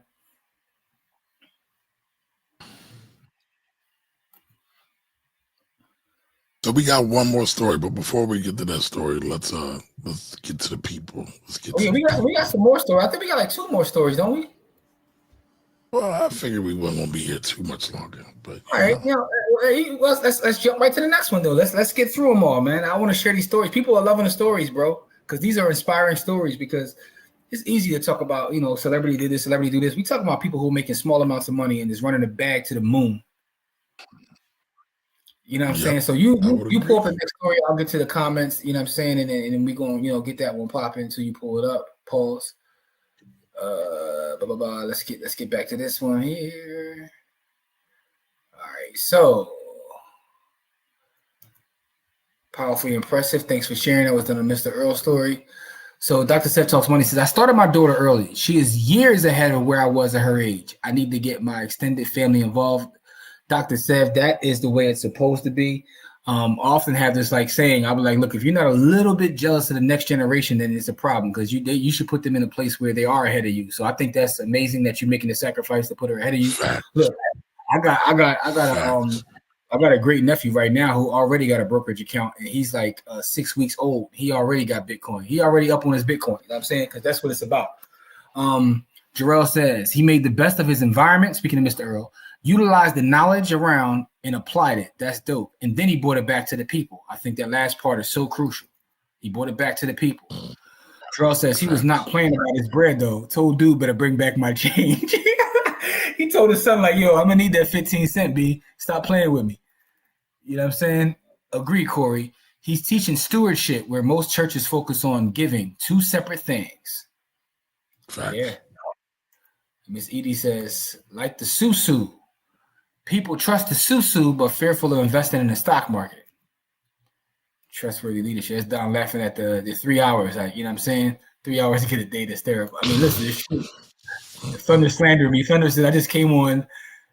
So we got one more story, but before we get to that story, let's get to the people. We got some more stories. I think we got like 2 more stories, don't we? Well, I figured we weren't gonna be here too much longer, but all right, let's jump right to the next one though. Let's get through them all, man. I want to share these stories. People are loving the stories, bro, because these are inspiring stories. Because it's easy to talk about, celebrity did this, celebrity do this. We talk about people who are making small amounts of money and is running the bag to the moon. You know what I'm saying? So you pull up the next story. I'll get to the comments. You know what I'm saying, and then we gonna get that one popping until you pull it up. Pause. Blah, blah, blah. Let's get back to this one here. All right, so powerfully impressive. Thanks for sharing. That was done on Mr. Earl story. So Dr. Seth Talks Money says, I started my daughter early. She is years ahead of where I was at her age. I need to get my extended family involved. Dr. Sev, that is the way it's supposed to be. I often have this saying, I'll be like, look, if you're not a little bit jealous of the next generation, then it's a problem, because you should put them in a place where they are ahead of you. So I think that's amazing that you're making the sacrifice to put her ahead of you. Look, I got a great nephew right now who already got a brokerage account, and he's like 6 weeks old. He already got Bitcoin. He already up on his Bitcoin. You know what I'm saying? Because that's what it's about. Jarrell says he made the best of his environment. Speaking of Mr. Earl, utilized the knowledge around and applied it. That's dope. And then he brought it back to the people. I think that last part is so crucial. He brought it back to the people. Jarrell says he was not playing about his bread though. Told dude better bring back my change. He told his son yo, I'm gonna need that 15 cent, B. Stop playing with me. You know what I'm saying? Agree, Corey. He's teaching stewardship where most churches focus on giving. 2 separate things. Facts. Yeah. Miss Edie says, like the susu. People trust the susu, but fearful of investing in the stock market. Trustworthy leadership. It's down laughing at the 3 hours. You know what I'm saying? 3 hours to get a day that's terrible. I mean, listen, it's true. Thunder slandered me. Thunder said, I just came on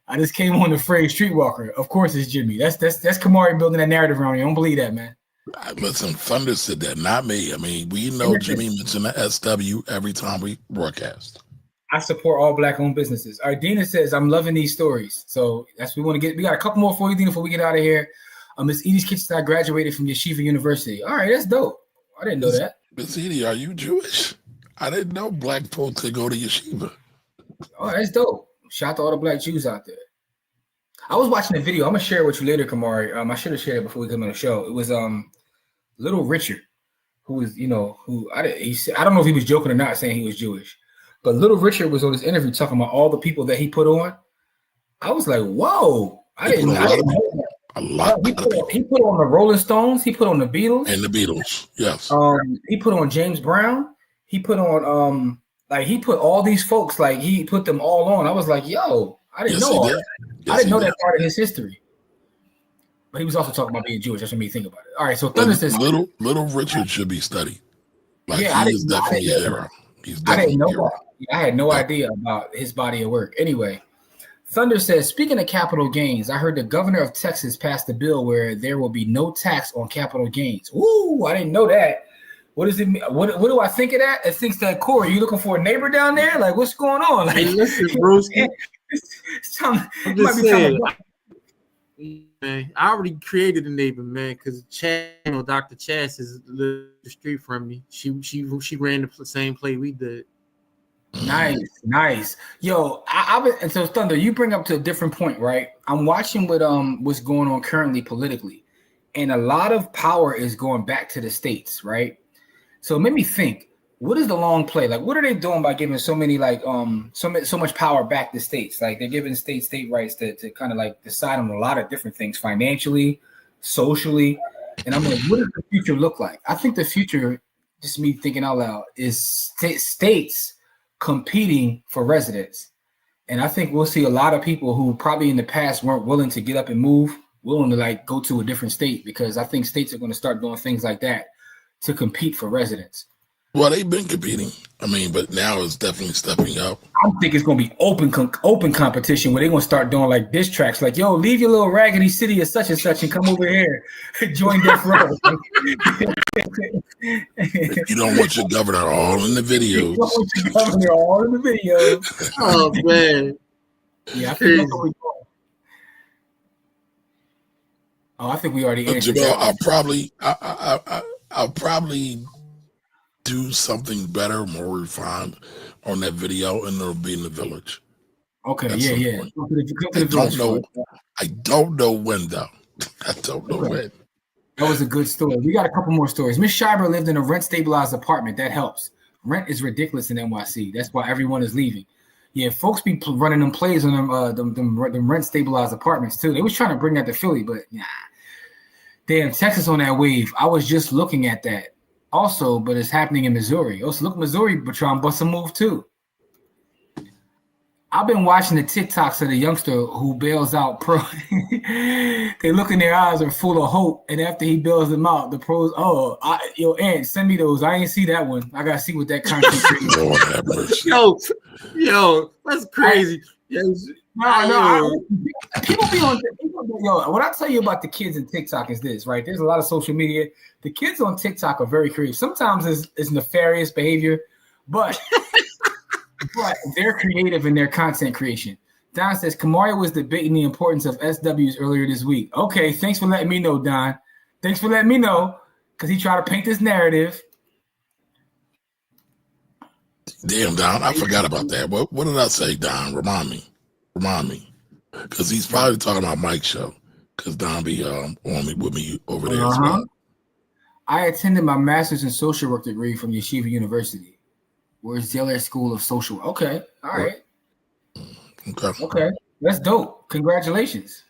the phrase streetwalker. Of course it's Jimmy. That's Kamari building that narrative around you. Don't believe that, man. Listen, Thunder said that, not me. I mean, we know Jimmy mentioned the SW every time we broadcast. I support all Black-owned businesses. All right, Dina says, I'm loving these stories. So that's what we want to get. We got a couple more for you, Dina, before we get out of here. Miss Edie's Kitchen graduated from Yeshiva University. All right, that's dope. I didn't know that. Miss Edie, are you Jewish? I didn't know Black folks could go to Yeshiva. Oh, that's dope. Shout out to all the Black Jews out there. I was watching a video. I'm going to share it with you later, Kamari. I should have shared it before we come on the show. It was Little Richard, who was, I don't know if he was joking or not saying he was Jewish. But Little Richard was on this interview talking about all the people that he put on. I was like, whoa. I didn't know that. A lot. He put on the Rolling Stones. He put on the Beatles. And the Beatles, yes. He put on James Brown. He put on, he put all these folks, he put them all on. I was like, yo, I didn't know all that. I didn't know that part of his history. But he was also talking about being Jewish. That's what made me think about it. All right, so Thunder says Little Richard should be studied. He is definitely a hero. I didn't know that. I had no idea about his body of work. Anyway, Thunder says, speaking of capital gains, I heard the governor of Texas passed a bill where there will be no tax on capital gains. Ooh, I didn't know that. What does it mean? What do I think of that? It thinks that, Corey, you looking for a neighbor down there? What's going on? Hey, listen, Broski. I'm just saying. Man, I already created a neighbor, man, because Dr. Chas is the street from me. She ran the same play we did. Nice. Yo, and so Thunder, you bring up to a different point, right? I'm watching what's going on currently politically, and a lot of power is going back to the states, right? So it made me think, what is the long play? What are they doing by giving so many so much power back to states? They're giving state rights to kind of decide on a lot of different things financially, socially. And I'm like, what does the future look like? I think the future, just me thinking out loud, is states competing for residents. And I think we'll see a lot of people who probably in the past weren't willing to get up and move, willing to go to a different state, because I think states are going to start doing things like that to compete for residents. Well, they've been competing. I mean, but now it's definitely stepping up. I think it's going to be open competition where they're going to start doing diss tracks, yo, leave your little raggedy city of such and such and come over here, join Death Row. You don't want your governor all in the videos. You don't want your governor all in the videos. Oh, man. Yeah, I think that's what we're doing. Oh, I think we already answered Jamel, that. I'll probably do something better, more refined on that video, and it'll be in the village. Okay, at yeah, some yeah. point. Come to the I village don't know. for it. I don't know when though. I don't know Okay. when. That was a good story. We got a couple more stories. Miss Schreiber lived in a rent-stabilized apartment. That helps. Rent is ridiculous in NYC. That's why everyone is leaving. Yeah, folks be running them plays on them rent-stabilized apartments too. They was trying to bring that to Philly, but nah. Damn, Texas on that wave. I was just looking at that. Also, but it's happening in Missouri. Also, look, Missouri, but trying to bust a move too. I've been watching the TikToks of the youngster who bails out pro. They look in their eyes are full of hope, and after he bails them out, the pros. Oh, yo, Aunt, send me those. I ain't see that one. I gotta see what that content is. Yo, that's crazy. No. People be on. Yo, what I tell you about the kids in TikTok is this, right? There's a lot of social media. The kids on TikTok are very creative. Sometimes it's nefarious behavior, but. But they're creative in their content creation. Don says Kamari was debating the importance of SWs earlier this week. Okay, thanks for letting me know, Don. Thanks for letting me know, because he tried to paint this narrative. Damn, Don, I forgot about that. What did I say, Don? Remind me. Because he's probably talking about Mike's show. Because Don be on me with me over there as well. I attended my master's in social work degree from Yeshiva University. Where's Zeller School of Social Work? Okay, all right. Okay, that's dope. Congratulations.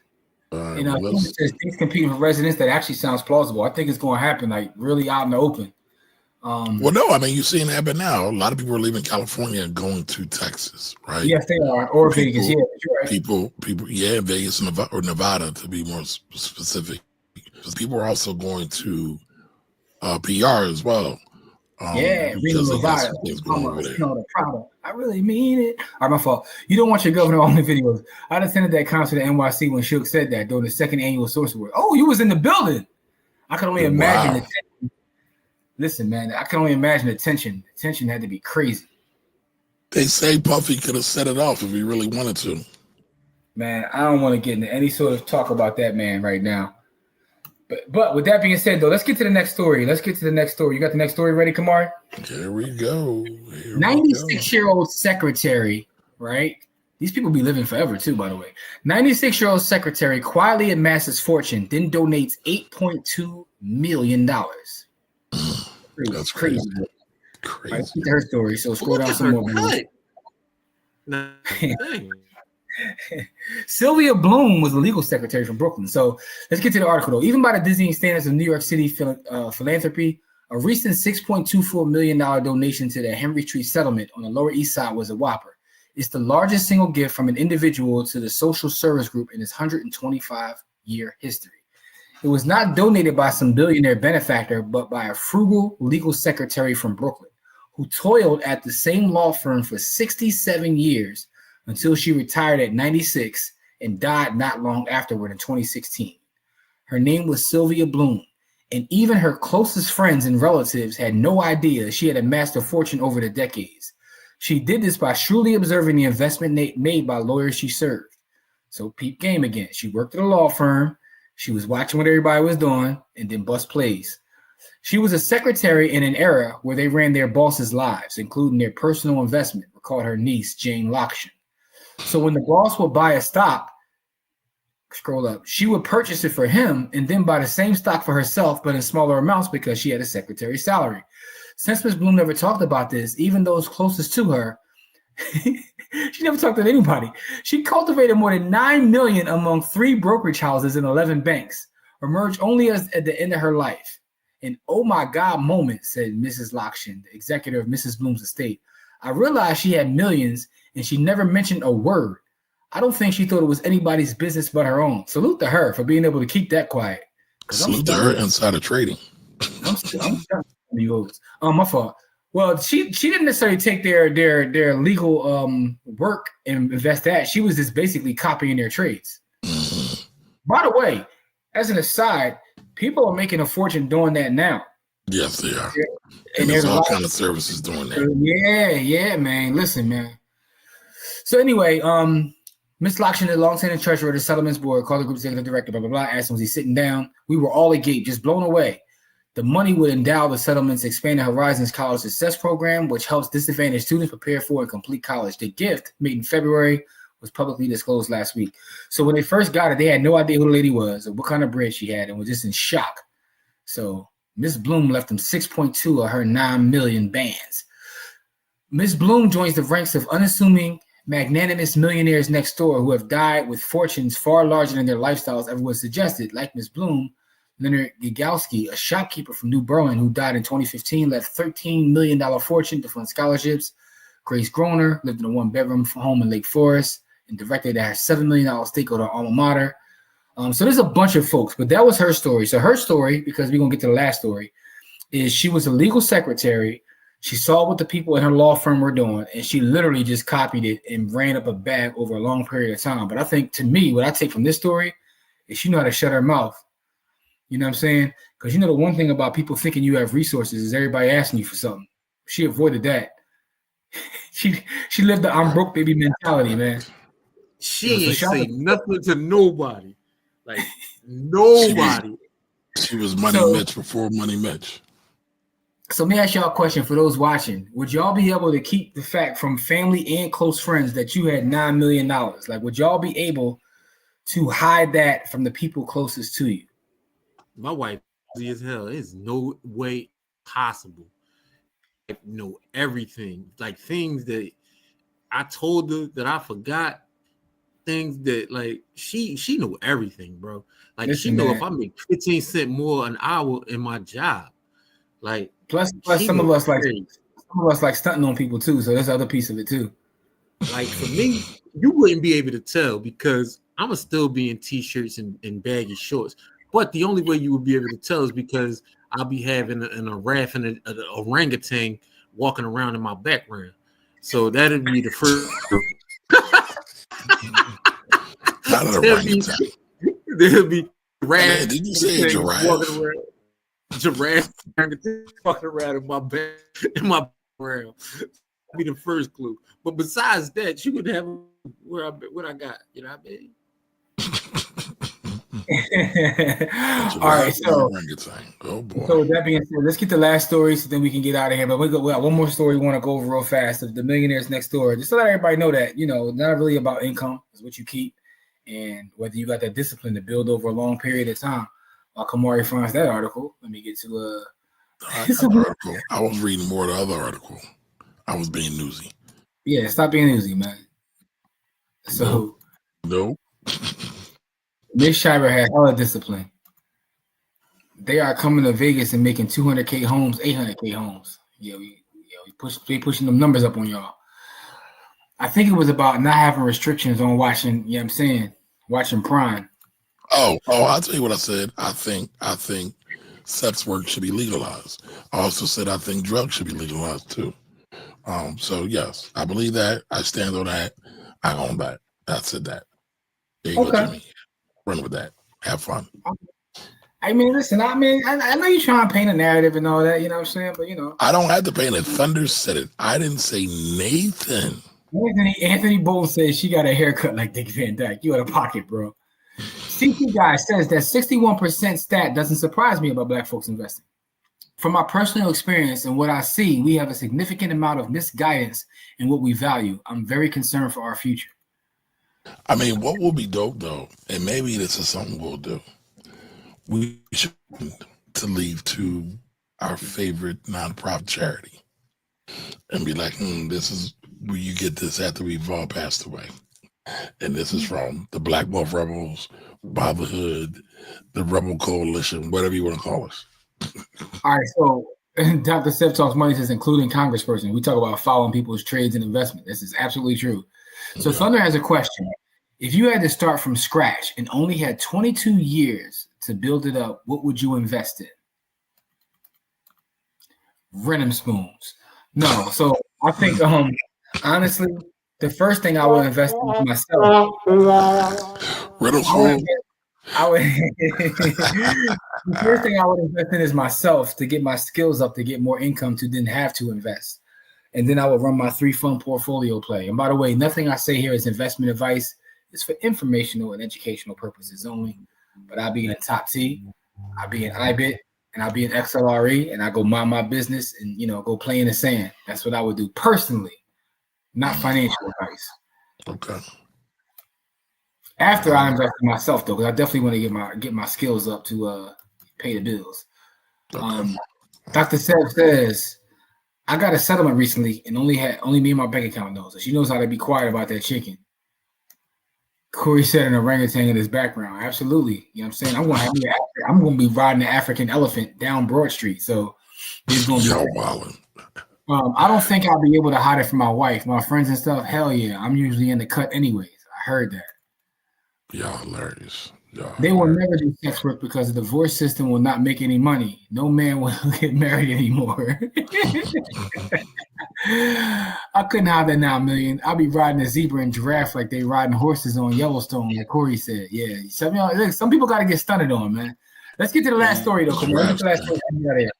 It says things competing for residents. That actually sounds plausible. I think it's going to happen, like really out in the open. Well, no, I mean you're seeing it happen now. A lot of people are leaving California and going to Texas, right? Yes, they are, or Vegas. Yeah, you're right. People, yeah, Vegas or Nevada to be more specific. Because people are also going to PR as well. Reno, Nevada. The product. I really mean it. All right, my fault. You don't want your governor on the videos. I attended that concert at NYC when Shook said that during the second annual Source Award. Oh, you was in the building. I can only imagine the tension. Listen, man, I can only imagine the tension. The tension had to be crazy. They say Puffy could have set it off if he really wanted to. Man, I don't want to get into any sort of talk about that man right now. But with that being said, though, let's get to the next story. You got the next story ready, Kamari? Here we go. 96-year-old secretary, right? These people be living forever, too, by the way. 96-year-old secretary quietly amasses fortune, then donates $8.2 million. That's crazy. Crazy. Right, let's get to her story. So scroll down some more. Sylvia Bloom was the legal secretary from Brooklyn. So let's get to the article, though. Even by the dizzying standards of New York City philanthropy, a recent $6.24 million donation to the Henry Street settlement on the Lower East Side was a whopper. It's the largest single gift from an individual to the social service group in its 125-year history. It was not donated by some billionaire benefactor, but by a frugal legal secretary from Brooklyn who toiled at the same law firm for 67 years until she retired at 96 and died not long afterward in 2016. Her name was Sylvia Bloom, and even her closest friends and relatives had no idea she had amassed a fortune over the decades. She did this by shrewdly observing the investment made by lawyers she served. So peep game again. She worked at a law firm. She was watching what everybody was doing and then bust plays. She was a secretary in an era where they ran their bosses' lives, including their personal investment, recalled her niece, Jane Lokshin. So when the boss would buy a stock, scroll up, she would purchase it for him and then buy the same stock for herself, but in smaller amounts because she had a secretary's salary. Since Ms. Bloom never talked about this, even those closest to her, she never talked to anybody. She cultivated more than $9 million among 3 brokerage houses and 11 banks, emerged only at the end of her life. An oh my God moment, said Mrs. Lokshin, the executor of Mrs. Bloom's estate. I realized she had millions and she never mentioned a word. I don't think she thought it was anybody's business but her own. Salute to her for being able to keep that quiet. Salute to her insider trading. My fault. Well, she didn't necessarily take their legal work and invest that. She was just basically copying their trades. By the way, as an aside, people are making a fortune doing that now. Yes, they are. And there's all kind of services doing that. Yeah, man. Listen, man. So anyway, Miss Lockshin, the long-standing treasurer of the settlements board, called the group's executive director, blah, blah, blah, asked him, was he sitting down? We were all agape, just blown away. The money would endow the settlement's Expanded Horizons College Success Program, which helps disadvantaged students prepare for and complete college. The gift, made in February, was publicly disclosed last week. So when they first got it, they had no idea who the lady was or what kind of bread she had and was just in shock. So Miss Bloom left them 6.2 of her 9 million bands. Miss Bloom joins the ranks of unassuming, magnanimous millionaires next door who have died with fortunes far larger than their lifestyles ever was suggested. Like Miss Bloom, Leonard Gigowski, a shopkeeper from New Berlin who died in 2015, left $13 million fortune to fund scholarships. Grace Groner lived in a one-bedroom home in Lake Forest and directed a $7 million stake on her alma mater. So there's a bunch of folks, but that was her story. So her story, because we're going to get to the last story, is she was a legal secretary. She saw what the people in her law firm were doing, and she literally just copied it and ran up a bag over a long period of time. But I think, to me, what I take from this story is she know how to shut her mouth. You know what I'm saying? Because you know the one thing about people thinking you have resources is everybody asking you for something. She avoided that. She lived the I'm broke baby mentality, man. She ain't say nothing to nobody. Like, nobody. She was Money Mitch before Money Mitch. So let me ask y'all a question for those watching. Would y'all be able to keep the fact from family and close friends that you had $9 million? Like, would y'all be able to hide that from the people closest to you? My wife is as hell. There's no way possible. I know everything. Like things that I told her that I forgot. Things that like she know everything, bro. Like Listen, she know man. if I make 15 cents more an hour in my job. Like plus some of us like stunting on people too. So there's the other piece of it too. Like for me, you wouldn't be able to tell because I'm gonna still be in t-shirts and baggy shorts. But the only way you would be able to tell is because I'll be having an giraffe and an orangutan walking around in my background. So that'd be the first. Not an orangutan. There'll be giraffe. Did you say a giraffe? Giraffe walking around in my background. That'd be the first clue. But besides that, you would have what I got. You know what I mean? All right, so oh boy. So with that being said, let's get the last story so then we can get out of here. But we got one more story we want to go over real fast of the millionaires next door. Just to let everybody know that, you know, not really about income is what you keep and whether you got that discipline to build over a long period of time. While Kamari finds that article, let me get to article. I was reading more of the other article. I was being newsy. Yeah, stop being newsy, man. So no. Miss Shiver has hella discipline. They are coming to Vegas and making 200K homes, 800K homes. We pushing them numbers up on y'all. I think it was about not having restrictions on watching, you know what I'm saying, watching Prime. Oh, I'll tell you what I said. I think sex work should be legalized. I also said I think drugs should be legalized too. So yes, I believe that. I stand on that. I own that. I said that. There you go, Jimmy. Run with that. Have fun. I mean, listen, I know you're trying to paint a narrative and all that, you know what I'm saying? But, you know. I don't have to paint it. Thunder said it. I didn't say Nathan. Anthony Bolton says she got a haircut like Dick Van Dyke. You out of pocket, bro. CP Guy says that 61% stat doesn't surprise me about Black folks investing. From my personal experience and what I see, we have a significant amount of misguidance in what we value. I'm very concerned for our future. I mean, what will be dope though, and maybe this is something we'll do. We should to leave to our favorite nonprofit charity and be like, this is where you get this after we've all passed away. And this is from the Black Wolf Rebels, Brotherhood, the Rebel Coalition, whatever you want to call us. All right, so Dr. Seth Talks Money says, including congressperson. We talk about following people's trades and investment. This is absolutely true. So Thunder has a question. If you had to start from scratch and only had 22 years to build it up, what would you invest in? Renum spoons. No. So I think, honestly, the first thing I would invest in is myself. Renum spoons. The first thing I would invest in is myself to get my skills up, to get more income, to then have to invest. And then I would run my 3-fund portfolio play. And by the way, nothing I say here is investment advice. It's for informational and educational purposes only. But I'll be in Top T, I'll be in IBIT, and I'll be in XLRE, and I go mind my business and go play in the sand. That's what I would do personally, not financial advice. Okay. After I invest in myself, though, because I definitely want to get my skills up to pay the bills. Okay. Dr. Seb says I got a settlement recently, and only me and my bank account knows. So she knows how to be quiet about that chicken. Corey said an orangutan in his background. Absolutely, you know what I'm saying. I'm going to be riding the African elephant down Broad Street. So it's going to be. I don't think I'll be able to hide it from my wife, my friends and stuff. Hell yeah, I'm usually in the cut anyways. I heard that. Y'all hilarious. They will never do sex work because the divorce system will not make any money. No man will get married anymore. I couldn't hide that now, Million. I'll be riding a zebra and giraffe like they riding horses on Yellowstone, like Corey said. Yeah, some people got to get stunted on, man. Let's get to the last story, though. Let's get to the last story.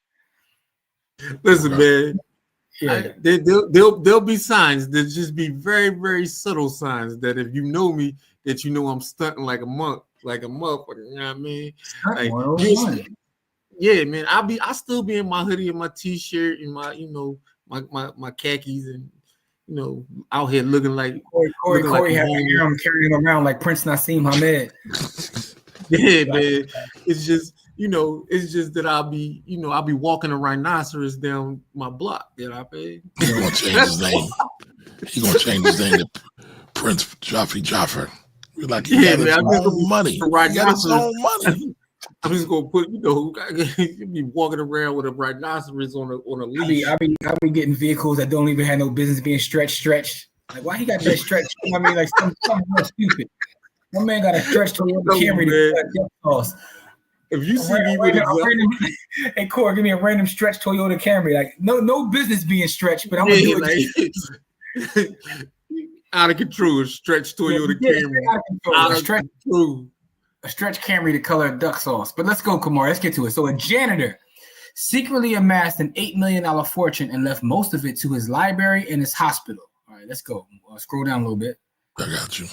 Listen, man. Yeah. There'll be signs. There'll just be very, very subtle signs that if you know me, that you know I'm stunting like a monk, like a motherfucker. You know what I mean? Like, yeah, man. I still be in my hoodie and my t-shirt and my my khakis and out here looking like Corey had him carrying around like Prince Nassim Hamed. Yeah, man. It's just that I'll be walking a rhinoceros down my block. You know what I mean? He's gonna change his name. He's gonna change his name to Prince Jaffer. We're like, he got his own money. He got his own money. I'm just gonna put, you be walking around with a rhinoceros on a leash. I be getting vehicles that don't even have no business being stretched. Like, why he got that stretch? I mean, like something more stupid. My man got a stretch Toyota Camry to cost. If you see me with hey Corey, give me a random stretch Toyota Camry. Like, no business being stretched, but I'm gonna do it. Out of control, stretch Toyota Camry. Out of control. A stretch Camry the color of duck sauce. But let's go, Kamar. Let's get to it. So a janitor secretly amassed an $8 million fortune and left most of it to his library and his hospital. All right, let's go. Scroll down a little bit. I got you.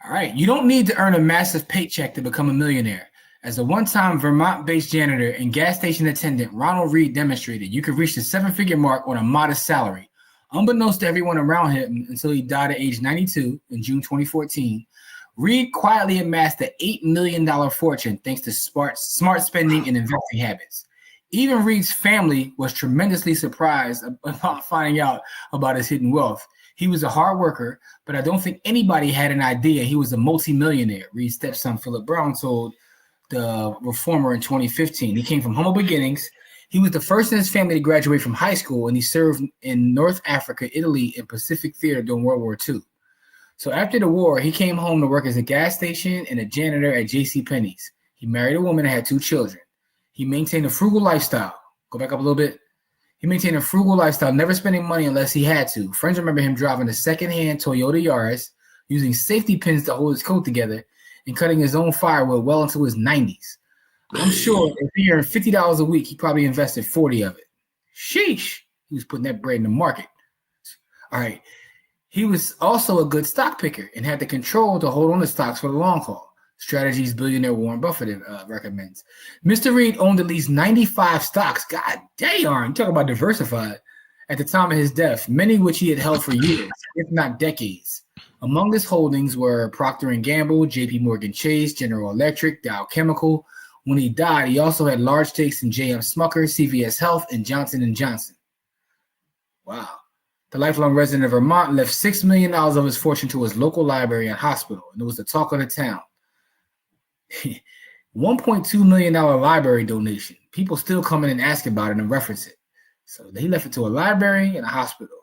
All right. You don't need to earn a massive paycheck to become a millionaire. As a one-time Vermont-based janitor and gas station attendant, Ronald Reed demonstrated you could reach the seven-figure mark on a modest salary. Unbeknownst to everyone around him until he died at age 92 in June 2014, Reed quietly amassed the $8 million fortune thanks to smart spending and investing habits. Even Reed's family was tremendously surprised about finding out about his hidden wealth. He was a hard worker, but I don't think anybody had an idea he was a multimillionaire, Reed's stepson Philip Brown told the Reformer in 2015. He came from humble beginnings. He was the first in his family to graduate from high school, and he served in North Africa, Italy, and Pacific Theater during World War II. So after the war, he came home to work as a gas station and a janitor at JCPenney's. He married a woman and had 2 children. He maintained a frugal lifestyle. Go back up a little bit. He maintained a frugal lifestyle, never spending money unless he had to. Friends remember him driving a secondhand Toyota Yaris, using safety pins to hold his coat together, and cutting his own firewood well into his 90s. I'm sure if he earned $50 a week, he probably invested 40 of it. Sheesh. He was putting that bread in the market. All right. He was also a good stock picker and had the control to hold on to stocks for the long haul. Strategies billionaire Warren Buffett recommends. Mr. Reed owned at least 95 stocks. God damn, talk about diversified. At the time of his death, many which he had held for years, if not decades. Among his holdings were Procter & Gamble, JP Morgan Chase, General Electric, Dow Chemical. When he died, he also had large stakes in J.M. Smucker, CVS Health, and Johnson & Johnson. Wow. The lifelong resident of Vermont left $6 million of his fortune to his local library and hospital, and it was the talk of the town. $1.2 million library donation. People still come in and ask about it and reference it. So he left it to a library and a hospital.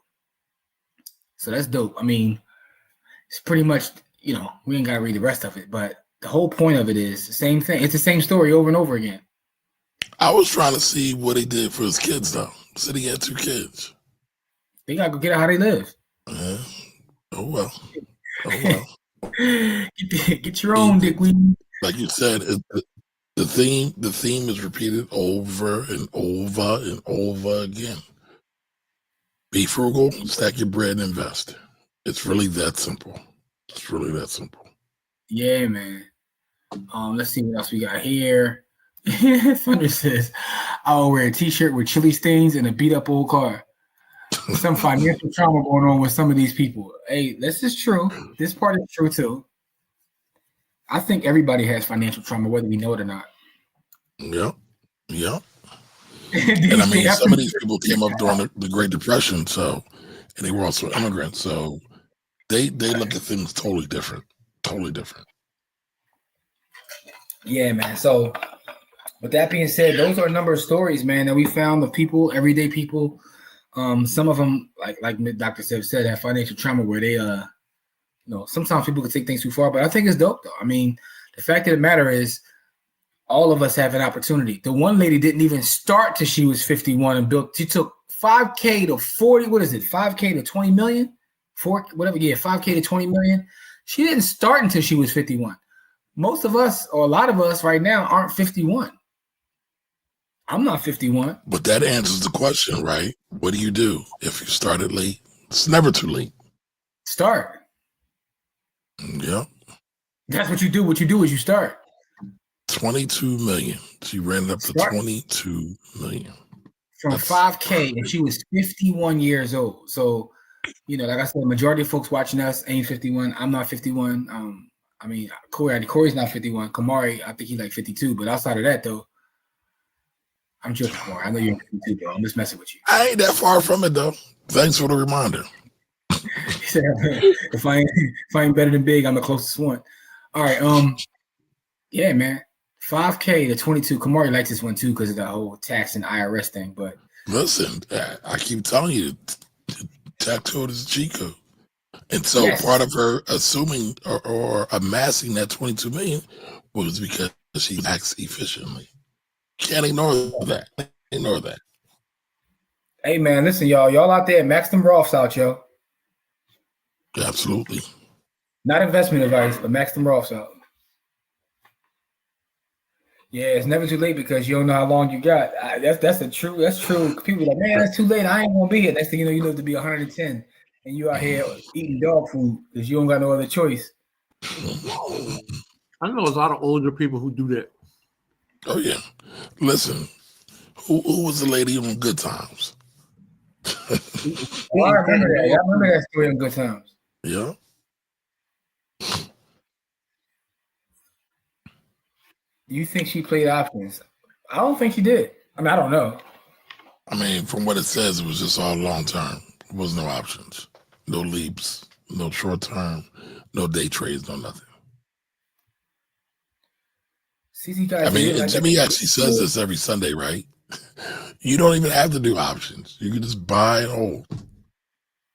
So that's dope. I mean, it's pretty much, we ain't got to read the rest of it, but the whole point of it is the same thing. It's the same story over and over again. I was trying to see what he did for his kids, though. Said he had 2 kids. They got to go get out how they live. Oh, well. Get your own, dickweed. Like you said, the theme is repeated over and over and over again. Be frugal, stack your bread, and invest. It's really that simple. It's really that simple. Yeah, man. Let's see what else we got here. Thunder says, I will wear a t-shirt with chili stains and a beat up old car. Some financial trauma going on with some of these people. Hey, this is true. This part is true too. I think everybody has financial trauma, whether we know it or not. Yep. Yep. And I mean, some of these people came up during the Great Depression, so, and they were also immigrants, so they look at things totally different. Totally different. Yeah, man. So with that being said, those are a number of stories, man, that we found of people, everyday people. Some of them, like Dr. Sev said, have financial trauma where they sometimes people can take things too far, but I think it's dope though. I mean, the fact of the matter is all of us have an opportunity. The one lady didn't even start till she was 51 and built. She took 5K to 40. What is it? 5K to 20 million? 5K to 20 million. She didn't start until she was 51. Most of us, or a lot of us right now, aren't 51. I'm not 51. But that answers the question, right? What do you do if you started late? It's never too late. Start. Yep. That's what you do. What you do is you start. 22 million. She ran it up to 22 million. From 5K, and she was 51 years old. So, like I said, the majority of folks watching us ain't 51. I'm not 51. I mean, Corey's not 51. Kamari, I think he's like 52. But outside of that, though, I'm joking, Kamari. I know you're 52, bro. I'm just messing with you. I ain't that far from it, though. Thanks for the reminder. He said, if I ain't better than Big, I'm the closest one. All right. Yeah, man. 5K to 22. Kamari likes this one, too, because of the whole tax and IRS thing. But listen, I keep telling you, tax code is a cheat code. And so part of her assuming or amassing that 22 million was because she acts efficiently. Can't ignore that. Ignore that. Hey, man, listen, y'all out there, max them Rolfs out, yo. Absolutely. Not investment advice, but max them Rolfs out. Yeah, it's never too late because you don't know how long you got. That's true. People are like, man, that's too late. I ain't gonna be here. Next thing you know, you live to be 110, and you out here eating dog food because you don't got no other choice. I know there's a lot of older people who do that. Oh yeah. Listen, who was the lady on Good Times? I remember that. I remember that story on Good Times. Yeah. You think she played options? I don't think she did. I mean, I don't know. I mean, from what it says, it was just all long term. There was no options, no leaps, no short term, no day trades, no nothing. I mean, Jimmy actually says this every Sunday, right? You don't even have to do options. You can just buy and hold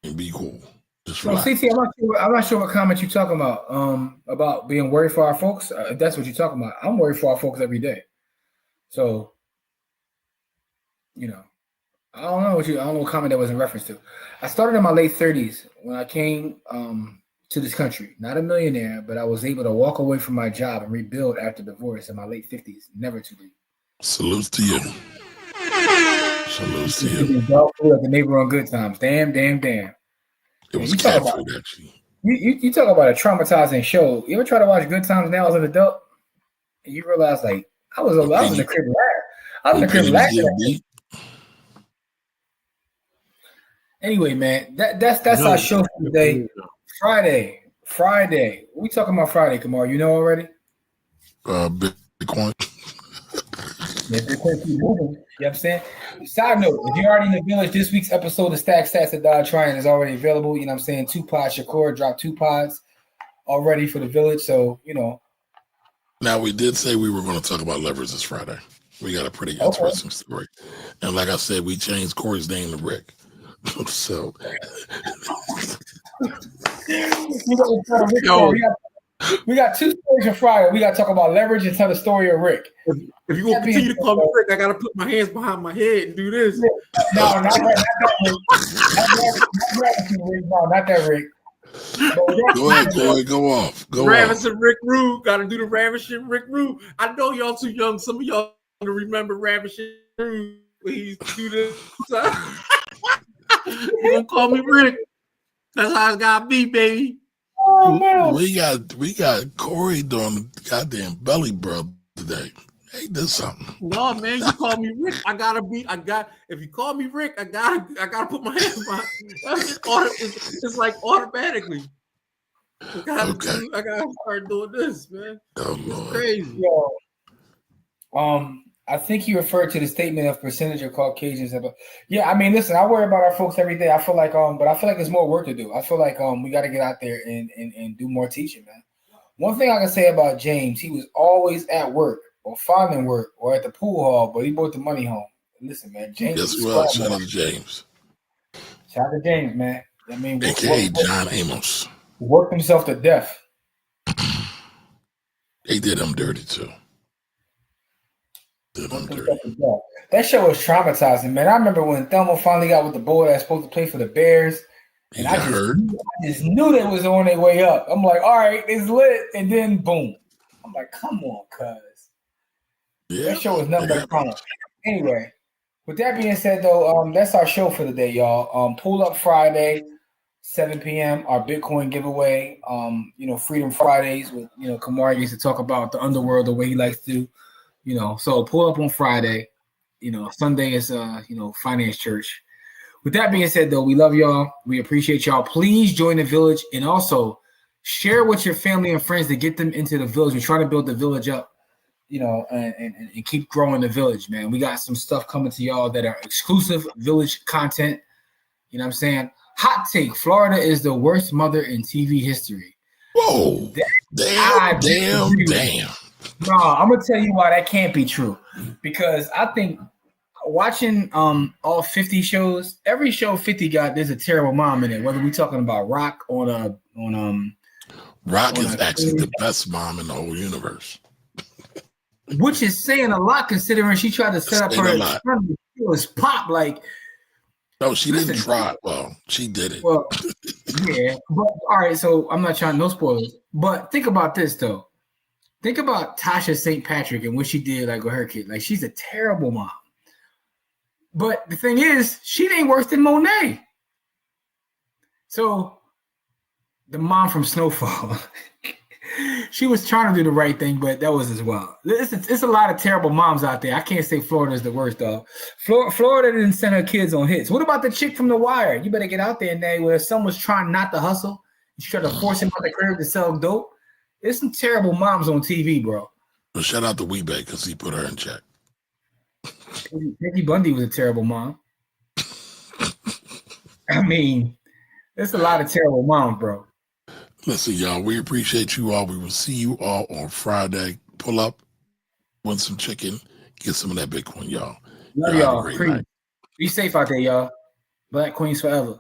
and be cool. Just relax. CT, I'm not sure what comment you're talking about being worried for our folks. If that's what you're talking about, I'm worried for our folks every day. So, I don't know what comment that was in reference to. I started in my late 30s when I came to this country. Not a millionaire, but I was able to walk away from my job and rebuild after divorce in my late 50s. Never too late. Salutes to you. Salutes to you. Dog food at the neighbor on Good Times. Damn. It was cat food, actually. You talk about a traumatizing show. You ever try to watch Good Times now as an adult? And you realize, like, I was in the crib laughing. Anyway, man, that's our show for today. Friday. What we talking about Friday, Kamar? You know already? Bitcoin. Yeah, Bitcoin keep moving. You know what I'm saying? Side note, if you're already in the village, this week's episode of Stack Sats at Dodge Tryon is already available. You know what I'm saying? 2 pods. Shakur dropped 2 pods already for the village. So, Now, we did say we were going to talk about leverage this Friday. We got a pretty interesting story. And like I said, we changed Corey's name to Rick. So. We got 2 stories for Friday. We got to talk about leverage and tell the story of Rick. If you're going to continue to call me Rick, I got to put my hands behind my head and do this. No, not that Rick. No, not that Rick. Go ahead, Corey. Go off. Ravishing Rick Rude. Got to do the Ravishing Rick Rude. I know y'all too young. Some of y'all to remember Ravishing Rude. He used to do this. You going to call me Rick? That's how it's gotta be, baby. Oh man. We got Corey doing the goddamn belly brother today. Ain't this something? No, man, you call me Rick. If you call me Rick, I gotta put my hands on. It's like automatically. I gotta start doing this, man. Oh, it's crazy. Yo, I think you referred to the statement of percentage of Caucasians. Yeah, I mean, listen, I worry about our folks every day. I feel like, but I feel like there's more work to do. I feel like we got to get out there and do more teaching, man. One thing I can say about James, he was always at work or finding work or at the pool hall, but he brought the money home. Listen, man, James. Guess who else? Shout out to James. Shout out to James, man. I mean, AKA John Amos. Worked himself to death. They did him dirty too. That show was traumatizing, man. I remember when Thelma finally got with the boy that's supposed to play for the Bears, and I just knew they was on their way up. I'm like, all right, it's lit, and then boom. I'm like, come on, cuz. Yeah, that show was nothing but fun. Anyway, with that being said, though, that's our show for the day, y'all. Pull Up Friday, 7 p.m. Our Bitcoin giveaway. Freedom Fridays with Kamari used to talk about the underworld the way he likes to. So pull up on Friday. Sunday is finance church. With that being said, though, we love y'all. We appreciate y'all. Please join the village and also share with your family and friends to get them into the village. We're trying to build the village up, and keep growing the village, man. We got some stuff coming to y'all that are exclusive village content. You know what I'm saying? Hot take: Florida is the worst mother in TV history. Whoa! Damn. No, I'm gonna tell you why that can't be true. Because I think watching all 50 shows, every show 50 got there's a terrible mom in it. Whether we're talking about Rock Rock is actually the best mom in the whole universe. Which is saying a lot considering she tried to set up her son. It was pop like. No, she didn't try. Well, she did it. Well, yeah. But all right, so I'm not trying no spoilers. But think about this though. Think about Tasha St. Patrick and what she did like with her kid. Like she's a terrible mom. But the thing is, she ain't worse than Monet. So the mom from Snowfall, she was trying to do the right thing, but that was as well. It's a lot of terrible moms out there. I can't say Florida is the worst, though. Florida didn't send her kids on hits. What about the chick from The Wire? You better get out there and there where someone's trying not to hustle. She tried to force him out the crib to sell dope. There's some terrible moms on TV, bro. Well, shout out to Weebay because he put her in check. Peggy Bundy was a terrible mom. I mean, there's a lot of terrible moms, bro. Listen, y'all, we appreciate you all. We will see you all on Friday. Pull up, win some chicken, get some of that Bitcoin, y'all. Love y'all. Be safe out there, y'all. Black Queens forever.